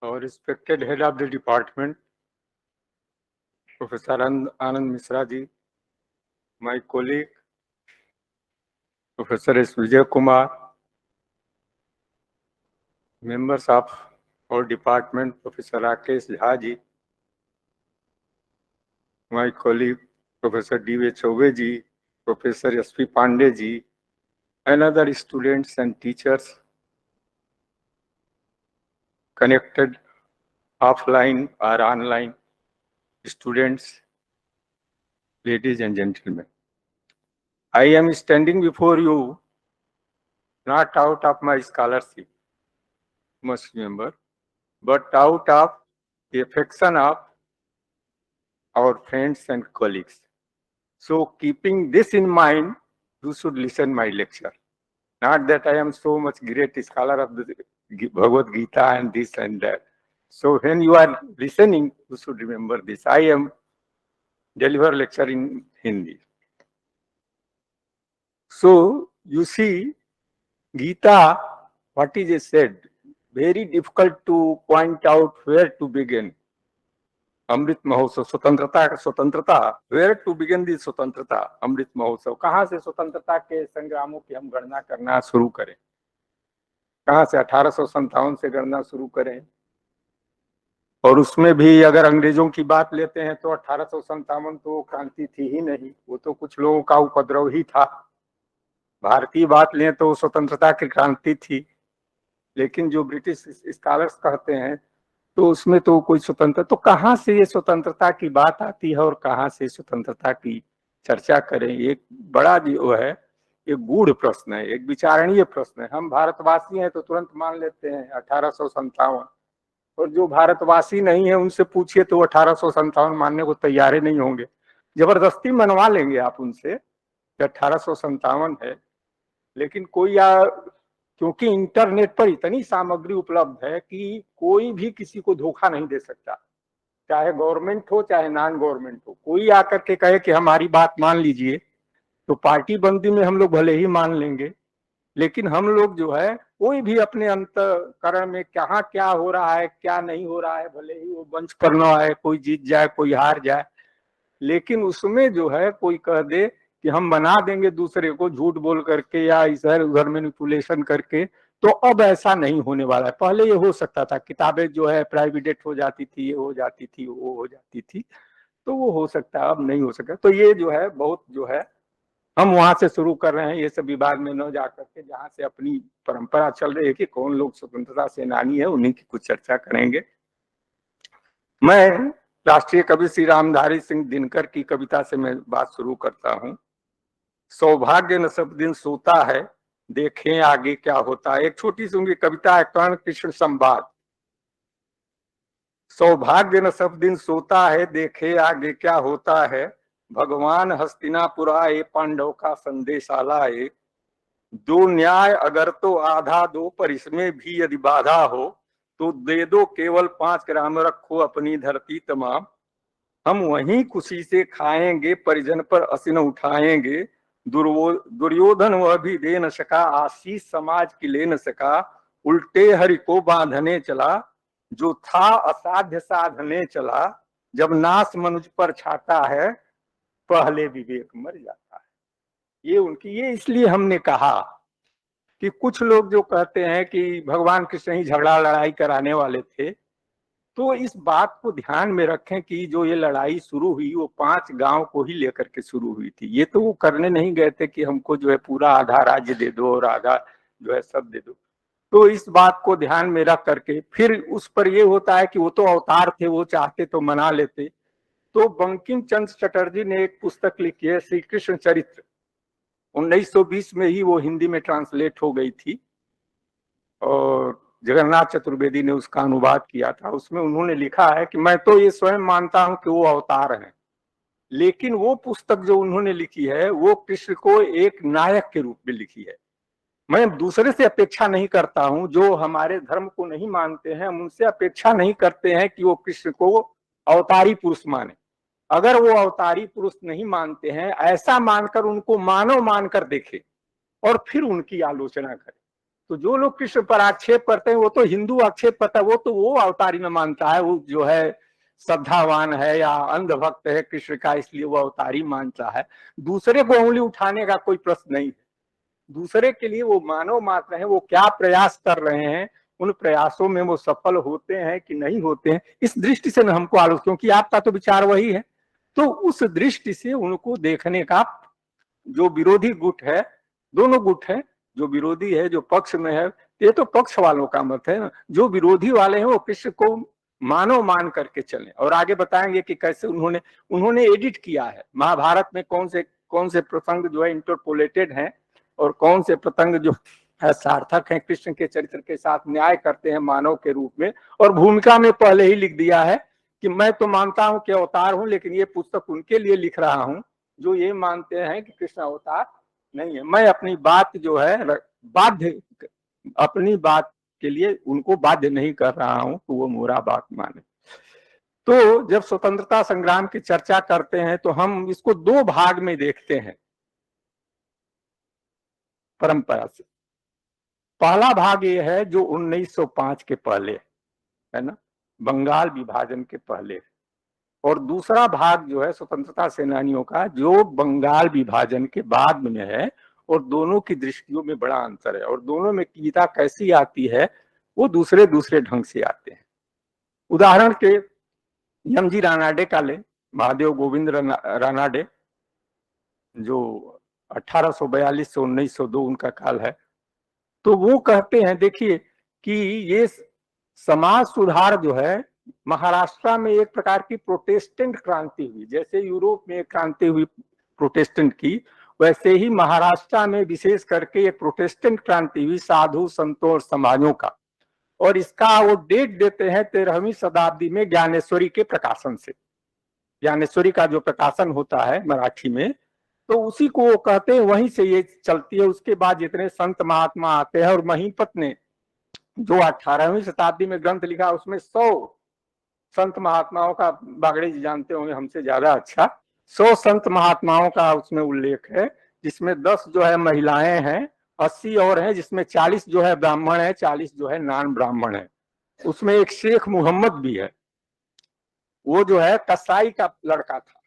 Our respected head of the department, Professor Anand Misra ji, my colleague, Professor S. Vijay Kumar, members of our department, Professor Rakesh Jha ji, my colleague, Professor D.V. Chaube ji, Professor S.P. Pandey ji, and other students and teachers connected offline or online, students, ladies and gentlemen. I am standing before you not out of my scholarship, must remember, but out of the affection of our friends and colleagues. So keeping this in mind, you should listen my lecture. Not that I am so much great scholar of the Bhagavad Gita and this and that. So when you are listening, you should remember this. I am deliver lecture in Hindi. So you see, Gita, what is said, very difficult to point out where to begin. Amrit Mahotsav, स्वतंत्रता का स्वतंत्रता, where to begin दी स्वतंत्रता, अमृत महोत्सव, कहाँ से स्वतंत्रता के संग्रामों की हम गणना करना शुरू करें, कहाँ से 1857 से गणना शुरू करें, और उसमें भी अगर अंग्रेजों की बात लेते हैं तो 1857 तो क्रांति थी ही नहीं, वो तो कुछ लोगों का उपद्रव ही था। भारतीय बात लें तो स्वतंत्रता की क्रांति थी, लेकिन जो ब्रिटिश स्कॉलर्स कहते हैं तो उसमें तो कोई स्वतंत्र, तो कहाँ से ये स्वतंत्रता की बात आती है और कहाँ से स्वतंत्रता की चर्चा करें, एक बड़ा जो है एक गूढ़ प्रश्न है, एक विचारणीय प्रश्न है। हम भारतवासी हैं तो तुरंत मान लेते हैं 1857, और जो भारतवासी नहीं है उनसे पूछिए तो 1857 मानने को तैयार ही नहीं होंगे, जबरदस्ती मनवा लेंगे आप उनसे कि 1857 है। लेकिन कोई क्योंकि इंटरनेट पर इतनी सामग्री उपलब्ध है कि कोई भी किसी को धोखा नहीं दे सकता, चाहे गवर्नमेंट हो चाहे नॉन गवर्नमेंट हो। कोई आकर के कहे कि हमारी बात मान लीजिए, तो पार्टी बंदी में हम लोग भले ही मान लेंगे, लेकिन हम लोग जो है कोई भी अपने अंतःकरण में कहाँ क्या हो रहा है क्या नहीं हो रहा है, भले ही वो मंच पर न आए, कोई जीत जाए कोई हार जाए, लेकिन उसमें जो है कोई कह दे कि हम बना देंगे दूसरे को झूठ बोल करके या इधर उधर मैनिपुलेशन करके, तो अब ऐसा नहीं होने वाला है। पहले ये हो सकता था, किताबें जो है प्राइवेट हो जाती थी, ये हो जाती थी, वो हो जाती थी, तो वो हो सकता है, अब नहीं हो सकता। तो ये जो है बहुत जो है हम वहां से शुरू कर रहे हैं, ये सब विवाद में न जाकर के जहां से अपनी परंपरा चल रही है कि कौन लोग स्वतंत्रता सेनानी है, उन्हीं की कुछ चर्चा करेंगे। मैं राष्ट्रीय कवि श्री रामधारी सिंह दिनकर की कविता से मैं बात शुरू करता हूं। सौभाग्य न सब दिन सोता है, देखें आगे क्या होता है। एक छोटी सी उनकी कविता है, कर्ण कृष्ण संवाद। सौभाग्य न सब दिन सोता है, देखे आगे क्या होता है। भगवान हस्तिनापुर आए, पांडव का संदेश लाए। दो न्याय अगर तो आधा दो, पर इसमें भी यदि बाधा हो तो दे दो केवल 5 ग्राम, रखो अपनी धरती तमाम। हम वहीं खुशी से खाएंगे, परिजन पर असिन उठाएंगे। दुर्योधन वह भी दे न सका, आशीष समाज की ले न सका। उल्टे हरि को बांधने चला, जो था असाध्य साधने चला। जब नाश मनुज पर छाता है, पहले विवेक मर जाता है। ये उनकी, ये इसलिए हमने कहा कि कुछ लोग जो कहते हैं कि भगवान कृष्ण ही झगड़ा लड़ाई कराने वाले थे, तो इस बात को ध्यान में रखें कि जो ये लड़ाई शुरू हुई वो 5 गांव को ही लेकर के शुरू हुई थी। ये तो वो करने नहीं गए थे कि हमको जो है पूरा आधा राज्य दे दो और आधा जो है सब दे दो। तो इस बात को ध्यान में रख करके फिर उस पर ये होता है कि वो तो अवतार थे, वो चाहते तो मना लेते। तो बंकिम चंद्र चटर्जी ने एक पुस्तक लिखी है, श्री कृष्ण चरित्र। 1920 में ही वो हिंदी में ट्रांसलेट हो गई थी और जगन्नाथ चतुर्वेदी ने उसका अनुवाद किया था। उसमें उन्होंने लिखा है कि मैं तो ये स्वयं मानता हूं कि वो अवतार हैं, लेकिन वो पुस्तक जो उन्होंने लिखी है वो कृष्ण को एक नायक के रूप में लिखी है। मैं दूसरे से अपेक्षा नहीं करता हूं, जो हमारे धर्म को नहीं मानते हैं हम उनसे अपेक्षा नहीं करते हैं कि वो कृष्ण को अवतारी पुरुष माने। अगर वो अवतारी पुरुष नहीं मानते हैं, ऐसा मानकर उनको मानव मानकर देखे और फिर उनकी आलोचना करें। तो जो लोग कृष्ण पर आक्षेप करते हैं वो तो हिंदू आक्षेप करता है, वो तो वो अवतारी में मानता है, वो जो है श्रद्धावान है या अंधभक्त है कृष्ण का, इसलिए वो अवतारी मानता है। दूसरे को उंगली उठाने का कोई प्रश्न नहीं है। दूसरे के लिए वो मानव मात्र है, वो क्या प्रयास कर रहे हैं, उन प्रयासों में वो सफल होते हैं कि नहीं होते हैं, इस दृष्टि से हमको आलोचना, क्योंकि आपका तो विचार वही है, तो उस दृष्टि से उनको देखने का जो विरोधी गुट है, दोनों गुट है, जो विरोधी है जो पक्ष में है, ये तो पक्ष वालों का मत है ना, जो विरोधी वाले हैं वो कृष्ण को मानव मान करके चले। और आगे बताएंगे कि कैसे उन्होंने एडिट किया है महाभारत में, कौन से प्रसंग जो है इंटरपोलेटेड हैं और कौन से प्रसंग जो है सार्थक हैं, कृष्ण के चरित्र के साथ न्याय करते हैं मानव के रूप में। और भूमिका में पहले ही लिख दिया है कि मैं तो मानता हूं कि अवतार हूं, लेकिन ये पुस्तक उनके लिए लिख रहा हूं जो ये मानते हैं कि कृष्ण अवतार नहीं है। मैं अपनी बात जो है बाध्य, अपनी बात के लिए उनको बाध्य नहीं कर रहा हूं तो वो मेरा बात माने। तो जब स्वतंत्रता संग्राम की चर्चा करते हैं तो हम इसको दो भाग में देखते हैं परंपरा से। पहला भाग ये है जो 1905 के पहले है ना, बंगाल विभाजन के पहले, और दूसरा भाग जो है स्वतंत्रता सेनानियों का जो बंगाल विभाजन के बाद में है। और दोनों की दृष्टियों में बड़ा अंतर है, और दोनों में गीता कैसी आती है वो दूसरे दूसरे ढंग से आते हैं। उदाहरण के यमजी रानाडे का ले, महादेव गोविंद रानाडे, जो 1842 से 1902 उनका काल है। तो वो कहते हैं, देखिए कि ये समाज सुधार जो है महाराष्ट्र में एक प्रकार की प्रोटेस्टेंट क्रांति हुई, जैसे यूरोप में एक क्रांति हुई प्रोटेस्टेंट की, वैसे ही महाराष्ट्र में विशेष करके एक प्रोटेस्टेंट क्रांति हुई साधु संतों और समाजों का। और इसका वो डेट देते हैं 13वीं शताब्दी में ज्ञानेश्वरी के प्रकाशन से। ज्ञानेश्वरी का जो प्रकाशन होता है मराठी में, तो उसी को वो कहते हैं, वहीं से ये चलती है। उसके बाद जितने संत महात्मा आते हैं, और महिपत ने जो 18वीं शताब्दी में ग्रंथ लिखा उसमें 100 संत महात्माओं का, बागड़े जी जानते होंगे हमसे ज्यादा अच्छा, 100 संत महात्माओं का उसमें उल्लेख है, जिसमें 10 जो है महिलाएं हैं, 80 और हैं, जिसमें 40 जो है ब्राह्मण है, 40 जो है नॉन ब्राह्मण है। उसमें एक शेख मोहम्मद भी है, वो जो है कसाई का लड़का था,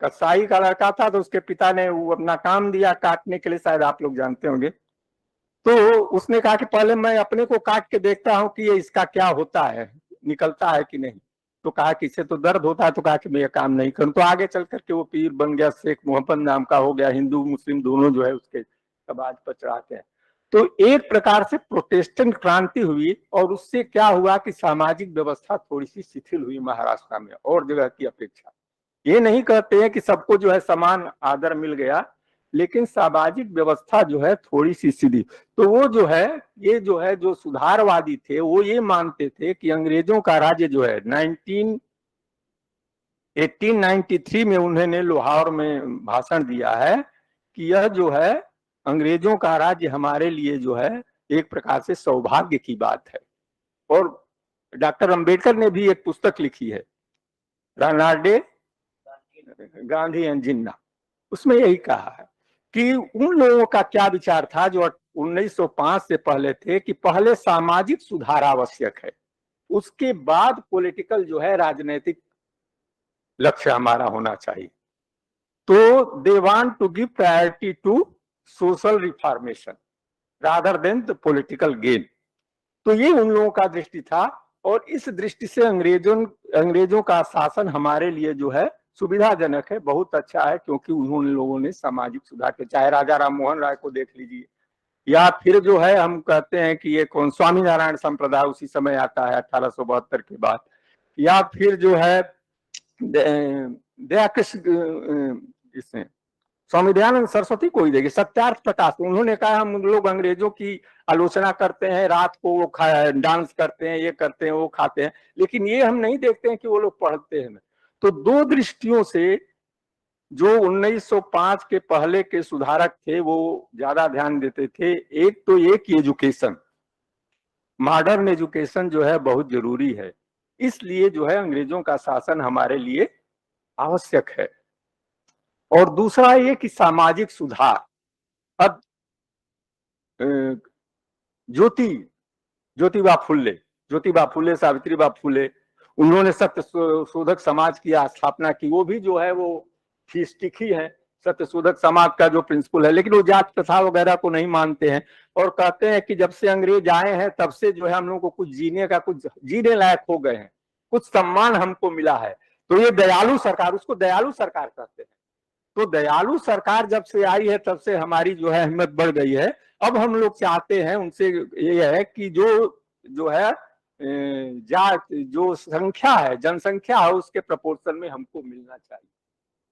कसाई का लड़का था, तो उसके पिता ने वो अपना काम दिया काटने के लिए, शायद आप लोग जानते होंगे। तो उसने कहा कि पहले मैं अपने को काट के देखता हूं कि ये इसका क्या होता है, निकलता है कि नहीं। तो कहा कि इससे तो दर्द होता है, तो कहा कि मैं ये काम नहीं करूं। तो आगे चल करके वो पीर बन गया, शेख मोहम्मद नाम का हो गया, हिंदू मुस्लिम दोनों जो है उसके समाज पर चढ़ाते हैं। तो एक प्रकार से प्रोटेस्टेंट क्रांति हुई, और उससे क्या हुआ कि सामाजिक व्यवस्था थोड़ी सी शिथिल हुई महाराष्ट्र में और जगह की अपेक्षा। ये नहीं कहते हैं कि सबको जो है समान आदर मिल गया, लेकिन सामाजिक व्यवस्था जो है थोड़ी सी सीधी। तो वो जो है, ये जो है जो सुधारवादी थे वो ये मानते थे कि अंग्रेजों का राज्य जो है 1893 में उन्होंने लाहौर में भाषण दिया है कि यह जो है अंग्रेजों का राज्य हमारे लिए जो है एक प्रकार से सौभाग्य की बात है। और डॉक्टर अंबेडकर ने भी एक पुस्तक लिखी है, रानाडे, गांधी एंड जिन्ना, उसमें यही कहा है कि उन लोगों का क्या विचार था जो 1905 से पहले थे कि पहले सामाजिक सुधार आवश्यक है, उसके बाद पॉलिटिकल जो है राजनीतिक लक्ष्य हमारा होना चाहिए। तो they want to give priority to social reformation rather than the political gain. तो ये उन लोगों का दृष्टि था, और इस दृष्टि से अंग्रेजों का शासन हमारे लिए जो है सुविधाजनक है, बहुत अच्छा है, क्योंकि उन्होंने लोगों ने सामाजिक सुधार के, चाहे राजा राम मोहन राय को देख लीजिए, या फिर जो है हम कहते हैं कि ये कौन स्वामी नारायण संप्रदाय उसी समय आता है 1872 के बाद, या फिर जो है दया कृष्ण, इसमें स्वामी दयानंद सरस्वती को ही देखिए, सत्यार्थ प्रकाश, उन्होंने कहा हम लोग अंग्रेजों की आलोचना करते हैं, रात को वो डांस करते हैं, ये करते हैं, वो खाते हैं, लेकिन ये हम नहीं देखते हैं कि वो लोग पढ़ते हैं। तो दो दृष्टियों से जो 1905 के पहले के सुधारक थे वो ज्यादा ध्यान देते थे। एक तो एक एजुकेशन, मॉडर्न एजुकेशन जो है बहुत जरूरी है, इसलिए जो है अंग्रेजों का शासन हमारे लिए आवश्यक है। और दूसरा ये कि सामाजिक सुधार, अब ज्योतिबा फुले, सावित्रीबा फुले, उन्होंने सत्य शोधक समाज की स्थापना की। वो भी जो है वो थीस्टिक ही है, सत्य शोधक समाज का जो प्रिंसिपल है, लेकिन वो जात प्रथा वगैरह को नहीं मानते हैं और कहते हैं कि जब से अंग्रेज आए हैं तब से जो है हम लोग को कुछ जीने का, कुछ जीने लायक हो गए हैं, कुछ सम्मान हमको मिला है। तो ये दयालु सरकार, उसको दयालु सरकार कहते हैं। तो दयालु सरकार जब से आई है तब से हमारी जो है हिम्मत बढ़ गई है। अब हम लोग चाहते हैं उनसे ये है कि जो है जात, जो संख्या है, जनसंख्या है, उसके प्रपोर्शन में हमको मिलना चाहिए।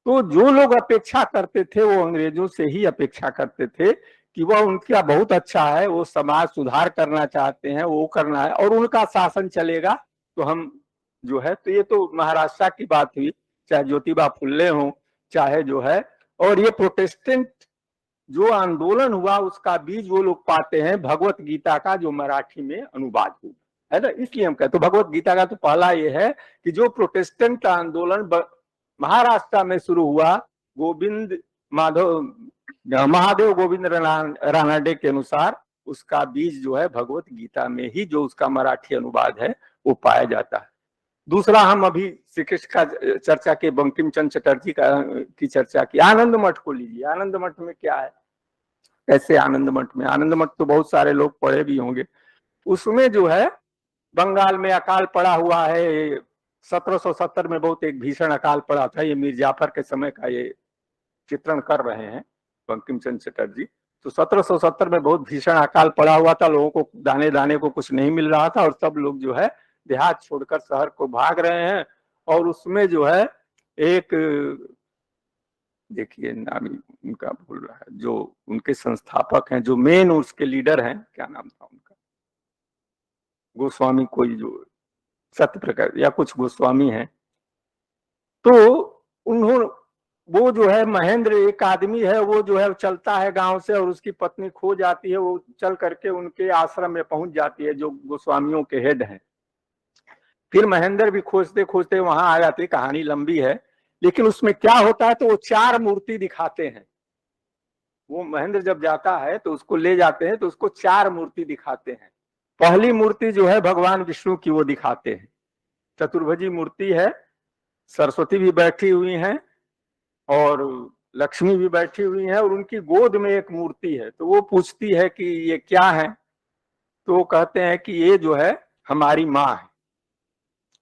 तो जो लोग अपेक्षा करते थे वो अंग्रेजों से ही अपेक्षा करते थे कि वह उनका बहुत अच्छा है, वो समाज सुधार करना चाहते हैं, वो करना है और उनका शासन चलेगा तो हम जो है। तो ये तो महाराष्ट्र की बात हुई, चाहे ज्योतिबा फुल्ले हो, चाहे जो है, और ये प्रोटेस्टेंट जो आंदोलन हुआ उसका बीज वो लोग पाते हैं भगवत गीता का जो मराठी में अनुवाद हुआ है ना। इसलिए हम कहते, तो भगवत गीता का तो पहला ये है कि जो प्रोटेस्टेंट आंदोलन महाराष्ट्र में शुरू हुआ, गोविंद माधव महादेव गोविंद रानडे के अनुसार, उसका बीज जो है भगवत गीता में ही जो उसका मराठी अनुवाद है वो पाया जाता है। दूसरा, हम अभी श्री कृष्ण का चर्चा के, बंकिम चंद्र चटर्जी की चर्चा की। आनंद मठ को लीजिए, आनंद मठ में क्या है, कैसे आनंद मठ में, आनंद मठ तो बहुत सारे लोग पढ़े भी होंगे। उसमें जो है बंगाल में अकाल पड़ा हुआ है, 1770 में बहुत एक भीषण अकाल पड़ा था। ये मीर जाफर के समय का ये चित्रण कर रहे हैं बंकिम चंद्र चटर्जी। तो 1770 में बहुत भीषण अकाल पड़ा हुआ था, लोगों को दाने दाने को कुछ नहीं मिल रहा था और सब लोग जो है देहात छोड़कर शहर को भाग रहे हैं। और उसमें जो है एक, देखिए नाम उनका भूल रहा है, जो उनके संस्थापक हैं, जो मेन उसके लीडर हैं, क्या नाम था उनका, गोस्वामी कोई, जो सत्य प्रकाश या कुछ गोस्वामी हैं। तो उन्होंने, वो जो है महेंद्र एक आदमी है, वो जो है चलता है गांव से और उसकी पत्नी खो जाती है, वो चल करके उनके आश्रम में पहुंच जाती है जो गोस्वामियों के हेड हैं। फिर महेंद्र भी खोजते खोजते वहां आ जाती, कहानी लंबी है। लेकिन उसमें क्या होता है, तो वो 4 मूर्ति दिखाते हैं। वो महेंद्र जब जाता है तो उसको ले जाते हैं तो उसको 4 मूर्ति दिखाते हैं। पहली मूर्ति जो है भगवान विष्णु की वो दिखाते हैं, चतुर्भुजी मूर्ति है, सरस्वती भी बैठी हुई हैं और लक्ष्मी भी बैठी हुई है और उनकी गोद में एक मूर्ति है। तो वो पूछती है कि ये क्या है, तो वो कहते हैं कि ये जो है हमारी माँ है,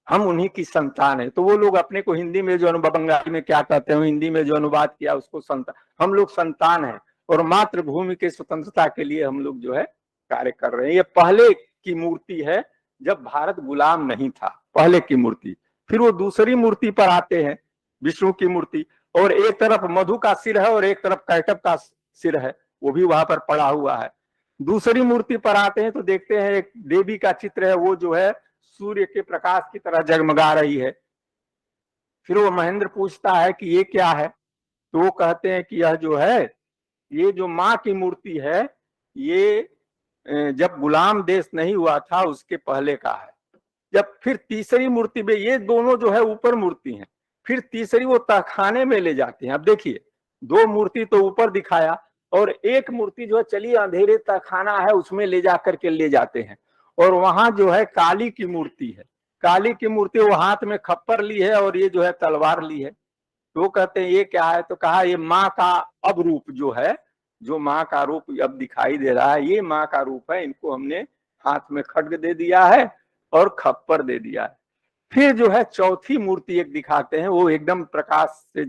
हम उन्हीं की संतान है। तो वो लोग अपने को हिंदी में जो बंगाली में क्या कहते हैं, हिंदी में जो अनुवाद किया उसको संतान, हम लोग संतान है और मातृभूमि के स्वतंत्रता के लिए हम लोग जो है कार्य कर रहे हैं। ये पहले की मूर्ति है जब भारत गुलाम नहीं था, पहले की मूर्ति। फिर वो दूसरी मूर्ति पर आते हैं, विष्णु की मूर्ति, और एक तरफ मधु का सिर है और एक तरफ कैटअप का सिर है, वो भी वहां पर पड़ा हुआ है। दूसरी मूर्ति पर आते हैं तो देखते हैं एक देवी का चित्र है, वो जो है सूर्य के प्रकाश की तरह जगमगा रही है। फिर वो महेंद्र पूछता है कि ये क्या है, तो वो कहते हैं कि यह जो है, ये जो माँ की मूर्ति है, ये जब गुलाम देश नहीं हुआ था उसके पहले का है। जब फिर तीसरी मूर्ति में, ये दोनों जो है ऊपर मूर्ति हैं, फिर तीसरी वो तहखाने में ले जाते हैं। अब देखिए, 2 मूर्ति तो ऊपर दिखाया और एक मूर्ति जो है चलिए अंधेरे तहखाना है उसमें ले जा करके ले जाते हैं। और वहां जो है काली की मूर्ति है, काली की मूर्ति, वो हाथ में खप्पर ली है और ये जो है तलवार ली है। तो कहते हैं ये क्या है, तो कहा ये माँ का अब रूप जो है, जो माँ का रूप अब दिखाई दे रहा है, ये माँ का रूप है, इनको हमने हाथ में खड्ग दे दिया है और खप्पर दे दिया है। फिर जो है चौथी मूर्ति एक दिखाते हैं, वो एकदम प्रकाश से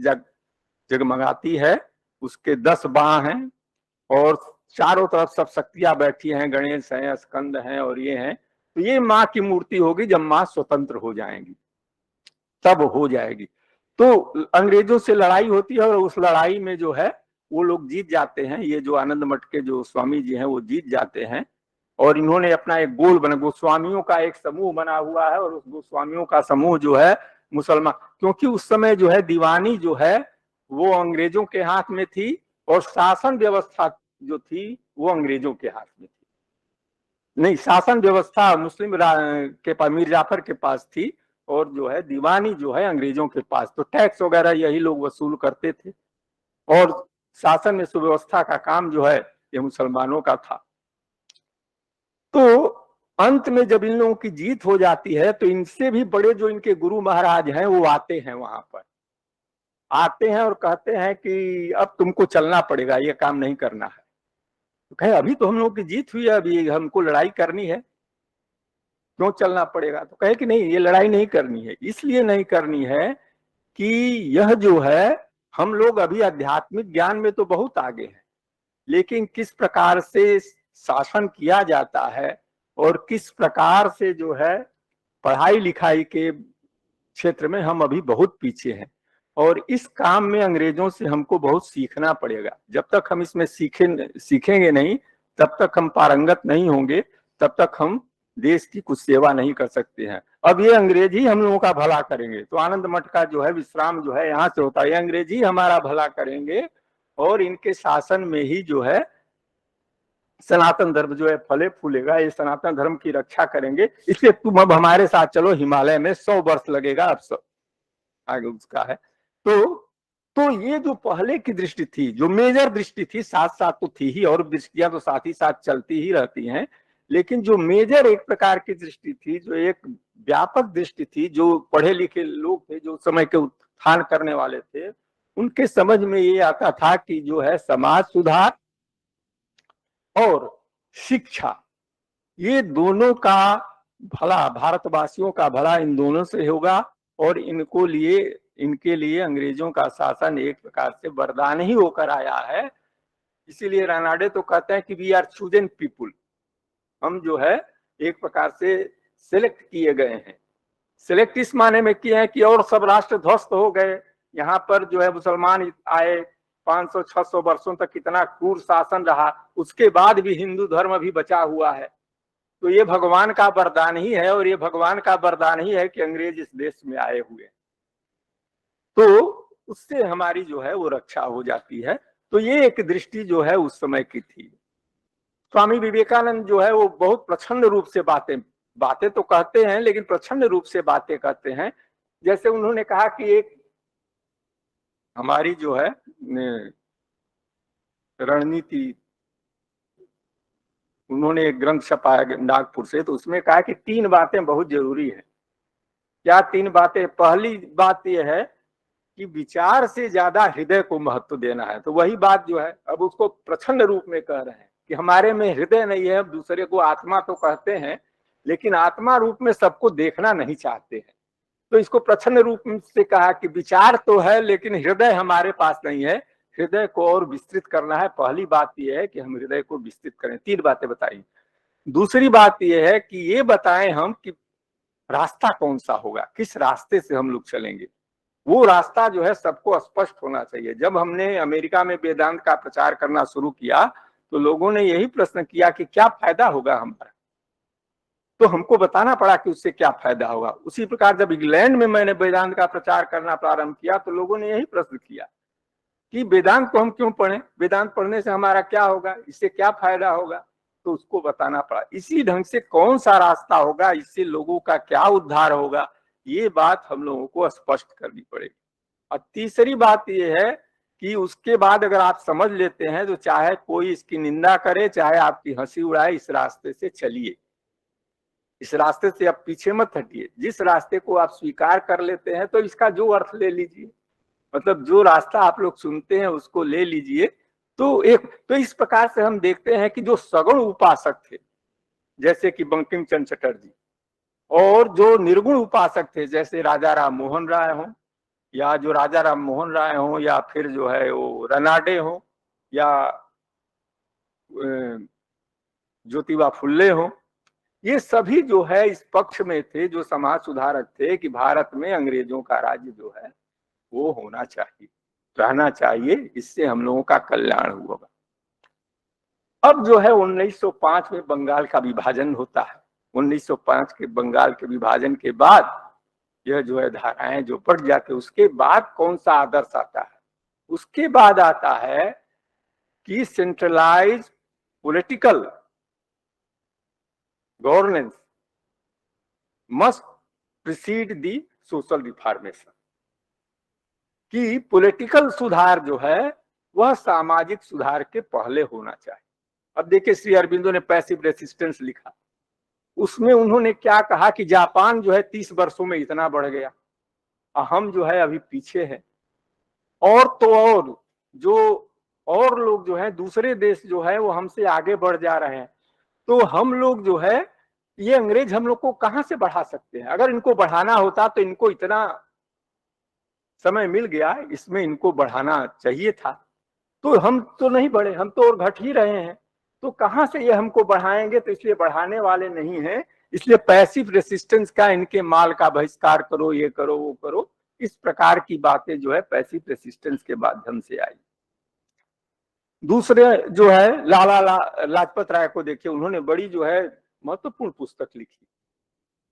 जगमगाती है, उसके 10 बाह हैं और चारों तरफ सब शक्तियां बैठी हैं, गणेश हैं, स्कंद हैं और ये हैं। तो ये माँ की मूर्ति होगी जब माँ स्वतंत्र हो जाएंगी, तब हो जाएगी। तो अंग्रेजों से लड़ाई होती है और उस लड़ाई में जो है वो लोग जीत जाते हैं। ये जो आनंद मठ के जो स्वामी जी हैं वो जीत जाते हैं और इन्होंने अपना एक गोल बना, गोस्वामियों का एक समूह बना हुआ है और उस गोस्वामियों का समूह जो है मुसलमान, क्योंकि उस समय जो है दीवानी जो है वो अंग्रेजों के हाथ में थी और शासन व्यवस्था जो थी वो अंग्रेजों के हाथ में थी। नहीं, शासन व्यवस्था मुस्लिम के पास, मीर जाफर के पास थी और जो है दीवानी जो है अंग्रेजों के पास। तो टैक्स वगैरह यही लोग वसूल करते थे और शासन में सुव्यवस्था का काम जो है ये मुसलमानों का था। तो अंत में जब इन लोगों की जीत हो जाती है तो इनसे भी बड़े जो इनके गुरु महाराज हैं वो आते हैं, वहां पर आते हैं और कहते हैं कि अब तुमको चलना पड़ेगा, ये काम नहीं करना है। तो कहे अभी तो हम लोगों की जीत हुई है, अभी हमको लड़ाई करनी है, क्यों चलना पड़ेगा? तो कहे कि नहीं, ये लड़ाई नहीं करनी है। इसलिए नहीं करनी है कि यह जो है, हम लोग अभी आध्यात्मिक ज्ञान में तो बहुत आगे हैं, लेकिन किस प्रकार से शासन किया जाता है और किस प्रकार से जो है पढ़ाई लिखाई के क्षेत्र में हम अभी बहुत पीछे हैं। और इस काम में अंग्रेजों से हमको बहुत सीखना पड़ेगा। जब तक हम इसमें सीखेंगे नहीं, तब तक हम पारंगत नहीं होंगे, तब तक हम देश की कुछ सेवा नहीं कर सकते हैं। अब ये अंग्रेज ही हम लोगों का भला करेंगे। तो आनंद मठ का जो है विश्राम जो है यहाँ से होता है, ये अंग्रेज ही हमारा भला करेंगे और इनके शासन में ही जो है सनातन धर्म जो है फले फूलेगा, ये सनातन धर्म की रक्षा करेंगे। इसलिए तुम अब हमारे साथ चलो, हिमालय में 100 वर्ष लगेगा, अब सब आगे उसका है। तो ये जो पहले की दृष्टि थी, जो मेजर दृष्टि थी, साथ साथ तो थी ही, और दृष्टियां तो साथ ही साथ चलती ही रहती हैं, लेकिन जो मेजर एक प्रकार की दृष्टि थी, जो एक व्यापक दृष्टि थी, जो पढ़े लिखे लोग थे, जो समय के उत्थान करने वाले थे, उनके समझ में ये आता था कि जो है समाज सुधार और शिक्षा, ये दोनों का भला, भारतवासियों का भला इन दोनों से होगा। और इनके लिए अंग्रेजों का शासन एक प्रकार से वरदान ही होकर आया है। इसीलिए रानाडे तो कहते हैं कि वी आर चूजन पीपुल, हम जो है एक प्रकार से सिलेक्ट किए गए हैं। सिलेक्ट इस माने में किए हैं कि और सब राष्ट्र ध्वस्त हो गए, यहाँ पर जो है मुसलमान आए, 500-600 वर्षों तक कितना क्रूर शासन रहा, उसके बाद भी हिंदू धर्म भी बचा हुआ है। तो ये भगवान का वरदान ही है, और ये भगवान का वरदान ही है कि अंग्रेज इस देश में आए हुए, तो उससे हमारी जो है वो रक्षा हो जाती है। तो ये एक दृष्टि जो है उस समय की थी। स्वामी विवेकानंद जो है वो बहुत प्रचंड रूप से बातें तो कहते हैं, लेकिन प्रचंड रूप से बातें कहते हैं। जैसे उन्होंने कहा कि एक हमारी जो है रणनीति, उन्होंने एक ग्रंथ छपाया नागपुर से, तो उसमें कहा कि 3 बातें बहुत जरूरी है। क्या 3 बातें? पहली बात यह है कि विचार से ज्यादा हृदय को महत्व देना है। तो वही बात जो है अब उसको प्रचंड रूप में कह रहे हैं कि हमारे में हृदय नहीं है। दूसरे को आत्मा तो कहते हैं, लेकिन आत्मा रूप में सबको देखना नहीं चाहते हैं। तो इसको प्रचंड रूप से कहा कि विचार तो है, लेकिन हृदय हमारे पास नहीं है, हृदय को और विस्तृत करना है। पहली बात यह है कि हम हृदय को विस्तृत करें। 3 बातें बताई। दूसरी बात यह है कि ये बताएं हम कि रास्ता कौन सा होगा, किस रास्ते से हम लोग चलेंगे। वो रास्ता जो है सबको स्पष्ट होना चाहिए। जब हमने अमेरिका में वेदांत का प्रचार करना शुरू किया तो लोगों ने यही प्रश्न किया कि क्या फायदा होगा हमारा, तो हमको बताना पड़ा कि उससे क्या फायदा होगा। उसी प्रकार जब इंग्लैंड में मैंने वेदांत का प्रचार करना प्रारंभ किया तो लोगों ने यही प्रश्न किया कि वेदांत को हम क्यों पढ़ें, वेदांत पढ़ने से हमारा क्या होगा, इससे क्या फायदा होगा। तो उसको बताना पड़ा। इसी ढंग से कौन सा रास्ता होगा, इससे लोगों का क्या उद्धार होगा, ये बात हम लोगों को स्पष्ट करनी पड़ेगी। और तीसरी बात यह है कि उसके बाद अगर आप समझ लेते हैं तो चाहे कोई इसकी निंदा करे, चाहे आपकी हंसी उड़ाए, इस रास्ते से चलिए, इस रास्ते से आप पीछे मत हटिए। जिस रास्ते को आप स्वीकार कर लेते हैं तो इसका जो अर्थ ले लीजिए, मतलब जो रास्ता आप लोग सुनते हैं उसको ले लीजिए। तो इस प्रकार से हम देखते हैं कि जो सगुण उपासक थे जैसे कि बंकिम चंद्र चटर्जी, और जो निर्गुण उपासक थे जैसे राजा राम मोहन राय हो, या जो राजा राम मोहन राय हो, या फिर जो है वो रनाडे हो, या ज्योतिबा फुल्ले हो, ये सभी जो है इस पक्ष में थे, जो समाज सुधारक थे कि भारत में अंग्रेजों का राज्य जो है वो होना चाहिए, रहना चाहिए, इससे हम लोगों का कल्याण होगा। अब जो है 1905 में बंगाल का विभाजन होता है। 1905 के बंगाल के विभाजन के बाद यह जो है धाराएं जो बढ़ जाती है। उसके बाद कौन सा आदर्श आता है? उसके बाद आता है कि centralize political governance must precede the social reformation, कि पॉलिटिकल सुधार जो है वह सामाजिक सुधार के पहले होना चाहिए। अब देखिए श्री अरबिंदो ने पैसिव रेसिस्टेंस लिखा, उसमें उन्होंने क्या कहा कि जापान जो है 30 वर्षों में इतना बढ़ गया, हम जो है अभी पीछे हैं। और तो और जो और लोग जो है दूसरे देश जो है वो हमसे आगे बढ़ जा रहे हैं, तो हम लोग जो है ये अंग्रेज हम लोग को कहां से बढ़ा सकते हैं? अगर इनको बढ़ाना होता तो इनको इतना समय मिल गया, इसमें इनको बढ़ाना चाहिए था। तो हम तो नहीं बढ़े, हम तो और घट ही रहे हैं, तो कहां से ये हमको बढ़ाएंगे? तो इसलिए बढ़ाने वाले नहीं है, इसलिए पैसिव रेसिस्टेंस का, इनके माल का बहिष्कार करो, ये करो वो करो, इस प्रकार की बातें जो है पैसिव रेसिस्टेंस के माध्यम से आई। दूसरे जो है लाजपत राय को देखिए, उन्होंने बड़ी जो है महत्वपूर्ण पुस्तक लिखी,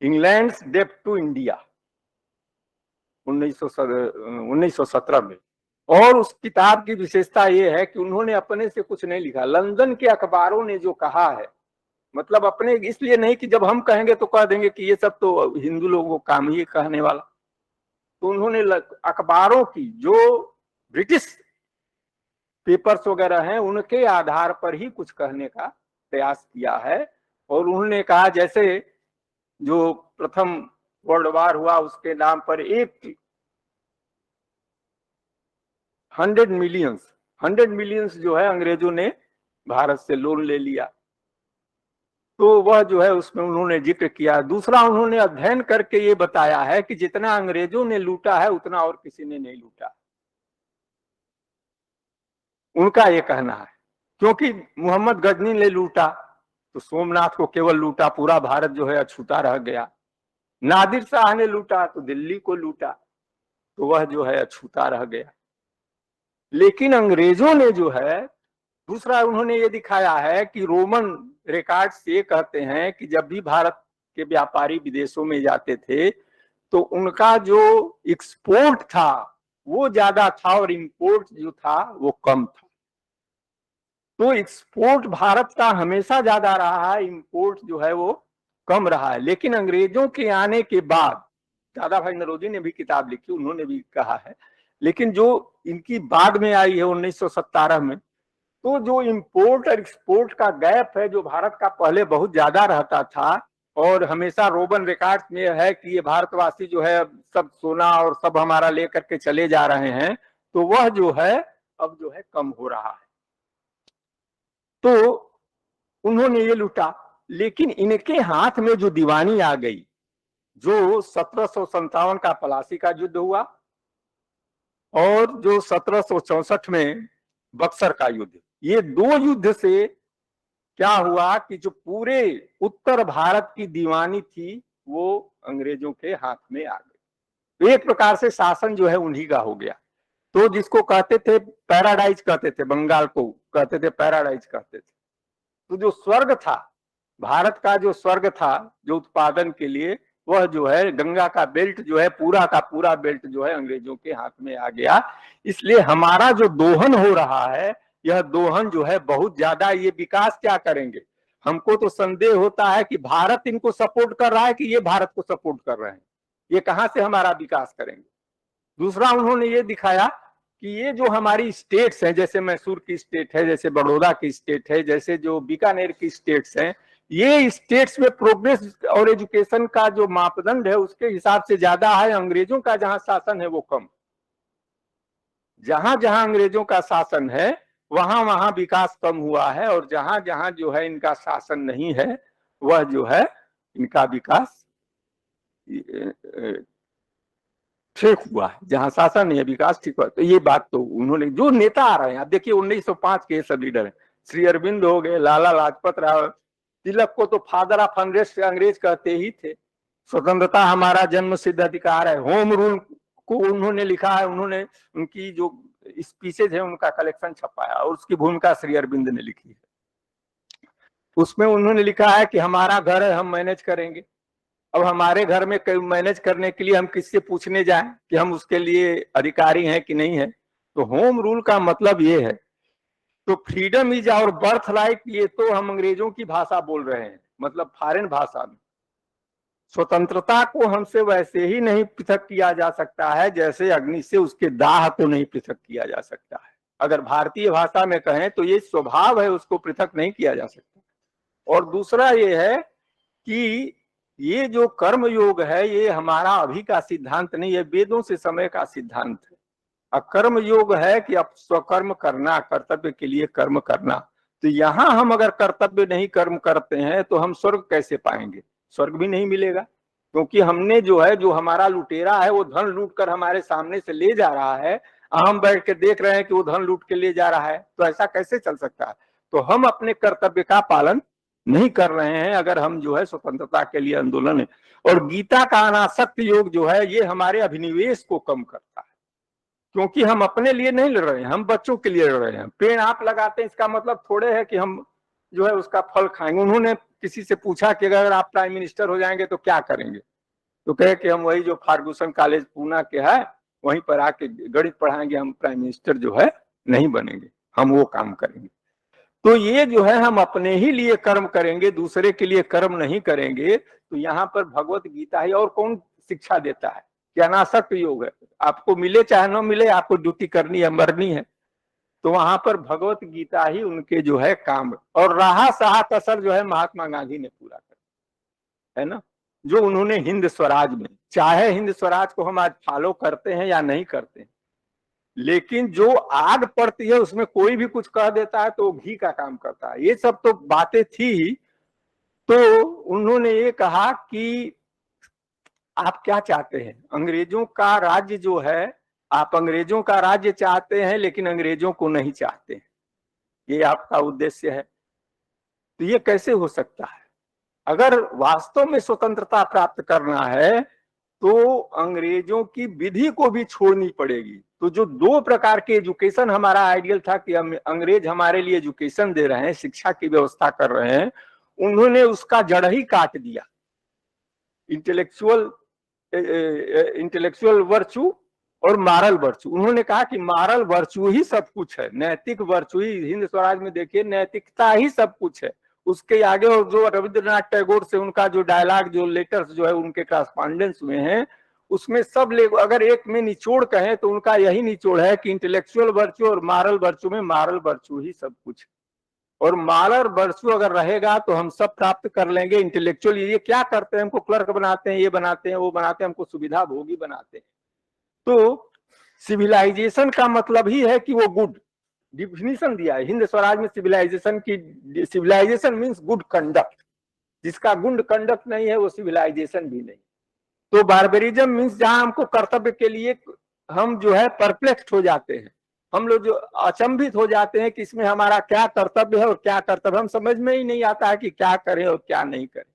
इंग्लैंड्स डेब्ट टू इंडिया, 1917 में। और उस किताब की विशेषता यह है कि उन्होंने अपने से कुछ नहीं लिखा, लंदन के अखबारों ने जो कहा है, मतलब अपने इसलिए नहीं कि जब हम कहेंगे तो कह देंगे कि ये सब तो हिंदू लोगों को काम ही कहने वाला, तो उन्होंने अखबारों की जो ब्रिटिश पेपर्स वगैरह हैं उनके आधार पर ही कुछ कहने का प्रयास किया है। और उन्होंने कहा जैसे जो प्रथम वर्ल्ड वार हुआ उसके नाम पर 100 मिलियंस जो है अंग्रेजों ने भारत से लोन ले लिया, तो वह जो है उसमें उन्होंने जिक्र किया। दूसरा, उन्होंने अध्ययन करके ये बताया है कि जितना अंग्रेजों ने लूटा है उतना और किसी ने नहीं लूटा, उनका ये कहना है। क्योंकि मोहम्मद गजनी ने लूटा तो सोमनाथ को केवल लूटा, पूरा भारत जो है अछूता रह गया। नादिर शाह ने लूटा तो दिल्ली को लूटा, तो वह जो है अछूता रह गया। लेकिन अंग्रेजों ने जो है, दूसरा उन्होंने ये दिखाया है कि रोमन रिकॉर्ड से कहते हैं कि जब भी भारत के व्यापारी विदेशों में जाते थे तो उनका जो एक्सपोर्ट था वो ज्यादा था और इंपोर्ट जो था वो कम था। तो एक्सपोर्ट भारत का हमेशा ज्यादा रहा है, इंपोर्ट जो है वो कम रहा है। लेकिन अंग्रेजों के आने के बाद, दादा भाई नौरोजी ने भी किताब लिखी, उन्होंने भी कहा है, लेकिन जो इनकी बाद में आई है 1917 में, तो जो इंपोर्ट और एक्सपोर्ट का गैप है जो भारत का पहले बहुत ज्यादा रहता था, और हमेशा रोमन रिकॉर्ड में है कि ये भारतवासी जो है सब सोना और सब हमारा लेकर के चले जा रहे हैं, तो वह जो है अब जो है कम हो रहा है। तो उन्होंने ये लूटा। लेकिन इनके हाथ में जो दीवानी आ गई, जो 1757 का प्लासी का युद्ध हुआ और जो 1764 में बक्सर का युद्ध, ये दो युद्ध से क्या हुआ कि जो पूरे उत्तर भारत की दीवानी थी वो अंग्रेजों के हाथ में आ गई। तो एक प्रकार से शासन जो है उन्हीं का हो गया। तो जिसको कहते थे पैराडाइज कहते थे, बंगाल को कहते थे पैराडाइज कहते थे। तो जो स्वर्ग था, भारत का जो स्वर्ग था जो उत्पादन के लिए, वह जो है गंगा का बेल्ट जो है पूरा का पूरा बेल्ट जो है अंग्रेजों के हाथ में आ गया। इसलिए हमारा जो दोहन हो रहा है, यह दोहन जो है बहुत ज्यादा, ये विकास क्या करेंगे? हमको तो संदेह होता है कि भारत इनको सपोर्ट कर रहा है कि ये भारत को सपोर्ट कर रहे हैं, ये कहां से हमारा विकास करेंगे? दूसरा, उन्होंने ये दिखाया कि ये जो हमारी स्टेट्स हैं, जैसे मैसूर की स्टेट है, जैसे बड़ौदा की स्टेट है, जैसे जो बीकानेर की स्टेट्स हैं, ये स्टेट्स में प्रोग्रेस और एजुकेशन का जो मापदंड है उसके हिसाब से ज्यादा है, अंग्रेजों का जहां शासन है वो कम। जहां जहां अंग्रेजों का शासन है वहां वहां विकास कम हुआ है, और जहां जहां जो है इनका शासन नहीं है वह जो है इनका विकास ठीक हुआ है। जहां शासन नहीं है विकास ठीक हुआ। तो ये बात तो उन्होंने, जो नेता आ रहे हैं, आप देखिए 1905 के सब लीडर हैं, श्री अरविंद हो गए, लाला लाजपत राय, तिलक को तो फादर ऑफ अंग्रेज कहते ही थे। स्वतंत्रता हमारा जन्म सिद्ध अधिकार है, होम रूल को उन्होंने लिखा है, उन्होंने उनकी जो स्पीचेज है उनका कलेक्शन छपाया और उसकी भूमिका श्री अरविंद ने लिखी है। उसमें उन्होंने लिखा है कि हमारा घर है, हम मैनेज करेंगे। अब हमारे घर में मैनेज करने के लिए हम किससे पूछने जाएं कि हम उसके लिए अधिकारी हैं कि नहीं है? तो होम रूल का मतलब ये है। तो freedom is our birth right, ये तो हम अंग्रेजों की भाषा बोल रहे हैं, मतलब फॉरेन भाषा में। स्वतंत्रता को हमसे वैसे ही नहीं पृथक किया जा सकता है जैसे अग्नि से उसके दाह को नहीं पृथक किया जा सकता है। अगर भारतीय भाषा में कहें तो ये स्वभाव है, उसको पृथक नहीं किया जा सकता। और दूसरा ये है कि ये जो कर्म योग है ये हमारा अभी का सिद्धांत नहीं है, वेदों से समय का सिद्धांत है। अकर्म योग है कि अब स्वकर्म करना, कर्तव्य के लिए कर्म करना। तो यहां हम अगर कर्तव्य नहीं कर्म करते हैं तो हम स्वर्ग कैसे पाएंगे? स्वर्ग भी नहीं मिलेगा, क्योंकि हमने जो है, जो हमारा लुटेरा है वो धन लूट कर हमारे सामने से ले जा रहा है, हम बैठ के देख रहे हैं कि वो धन लूट के ले जा रहा है, तो ऐसा कैसे चल सकता है? तो हम अपने कर्तव्य का पालन नहीं कर रहे हैं अगर हम जो है स्वतंत्रता के लिए आंदोलन है। और गीता का अनासक्त योग जो है ये हमारे अभिनिवेश को कम करता है, क्योंकि हम अपने लिए नहीं लड़ रहे हैं, हम बच्चों के लिए लड़ रहे हैं। पेड़ आप लगाते हैं इसका मतलब थोड़े है कि हम जो है उसका फल खाएंगे। उन्होंने किसी से पूछा कि अगर आप प्राइम मिनिस्टर हो जाएंगे तो क्या करेंगे, तो कहे कि हम वही जो फार्गूसन कॉलेज पूना के है वहीं पर आके गणित पढ़ाएंगे, हम प्राइम मिनिस्टर जो है नहीं बनेंगे, हम वो काम करेंगे। तो ये जो है हम अपने ही लिए कर्म करेंगे, दूसरे के लिए कर्म नहीं करेंगे। तो यहाँ पर भगवत गीता ही और कौन शिक्षा देता है कि अनासक्त योग है, आपको मिले चाहे न मिले, आपको ड्यूटी करनी है, मरनी है। तो वहां पर भगवत गीता ही उनके जो है काम, और रहा सहा कसर जो है महात्मा गांधी ने पूरा कर, है ना, जो उन्होंने हिंद स्वराज में, चाहे हिंद स्वराज को हम आज फॉलो करते हैं या नहीं करते हैं, लेकिन जो आग पड़ती है उसमें कोई भी कुछ कह देता है तो वो घी का काम करता है। ये सब तो बातें थी। तो उन्होंने ये कहा कि आप क्या चाहते हैं, अंग्रेजों का राज्य जो है, आप अंग्रेजों का राज्य चाहते हैं लेकिन अंग्रेजों को नहीं चाहते हैं, ये आपका उद्देश्य है। तो ये कैसे हो सकता है? अगर वास्तव में स्वतंत्रता प्राप्त करना है तो अंग्रेजों की विधि को भी छोड़नी पड़ेगी। तो जो दो प्रकार के एजुकेशन हमारा आइडियल था कि अंग्रेज हमारे लिए एजुकेशन दे रहे हैं, शिक्षा की व्यवस्था कर रहे हैं, उन्होंने उसका जड़ ही काट दिया। इंटेलेक्चुअल वर्चू और मॉरल वर्चू, उन्होंने कहा कि मॉरल वर्चू ही सब कुछ है, नैतिक वर्चू ही, हिंद स्वराज में देखिए नैतिकता ही सब कुछ है। उसके आगे, और जो रविंद्रनाथ टैगोर से उनका जो डायलॉग, जो लेटर्स जो है उनके करस्पॉन्डेंस हुए हैं, उसमें सब अगर एक में निचोड़ कहें तो उनका यही निचोड़ है कि इंटेलेक्चुअल वर्चू और मॉरल वर्चू में मॉरल वर्चू ही सब कुछ, और मॉरल वर्चू अगर रहेगा तो हम सब प्राप्त कर लेंगे। इंटेलेक्चुअल ये क्या करते हैं, हमको क्लर्क बनाते हैं, ये बनाते हैं, वो बनाते हैं, हमको सुविधा भोगी बनाते हैं। तो सिविलाइजेशन का मतलब ही है कि वो गुड, डिफिनीशन दिया है हिंद स्वराज में सिविलाइजेशन की। सिविलाइजेशन मीन्स गुड कंडक्ट, जिसका गुड कंडक्ट नहीं है वो सिविलाइजेशन भी नहीं। तो बार्बरिज्म मीन्स जहां हमको कर्तव्य के लिए हम जो है परप्लेक्स हो जाते हैं, हम लोग जो अचंभित हो जाते हैं कि इसमें हमारा क्या कर्तव्य है और क्या कर्तव्य, हम समझ में ही नहीं आता है कि क्या करें और क्या नहीं करें।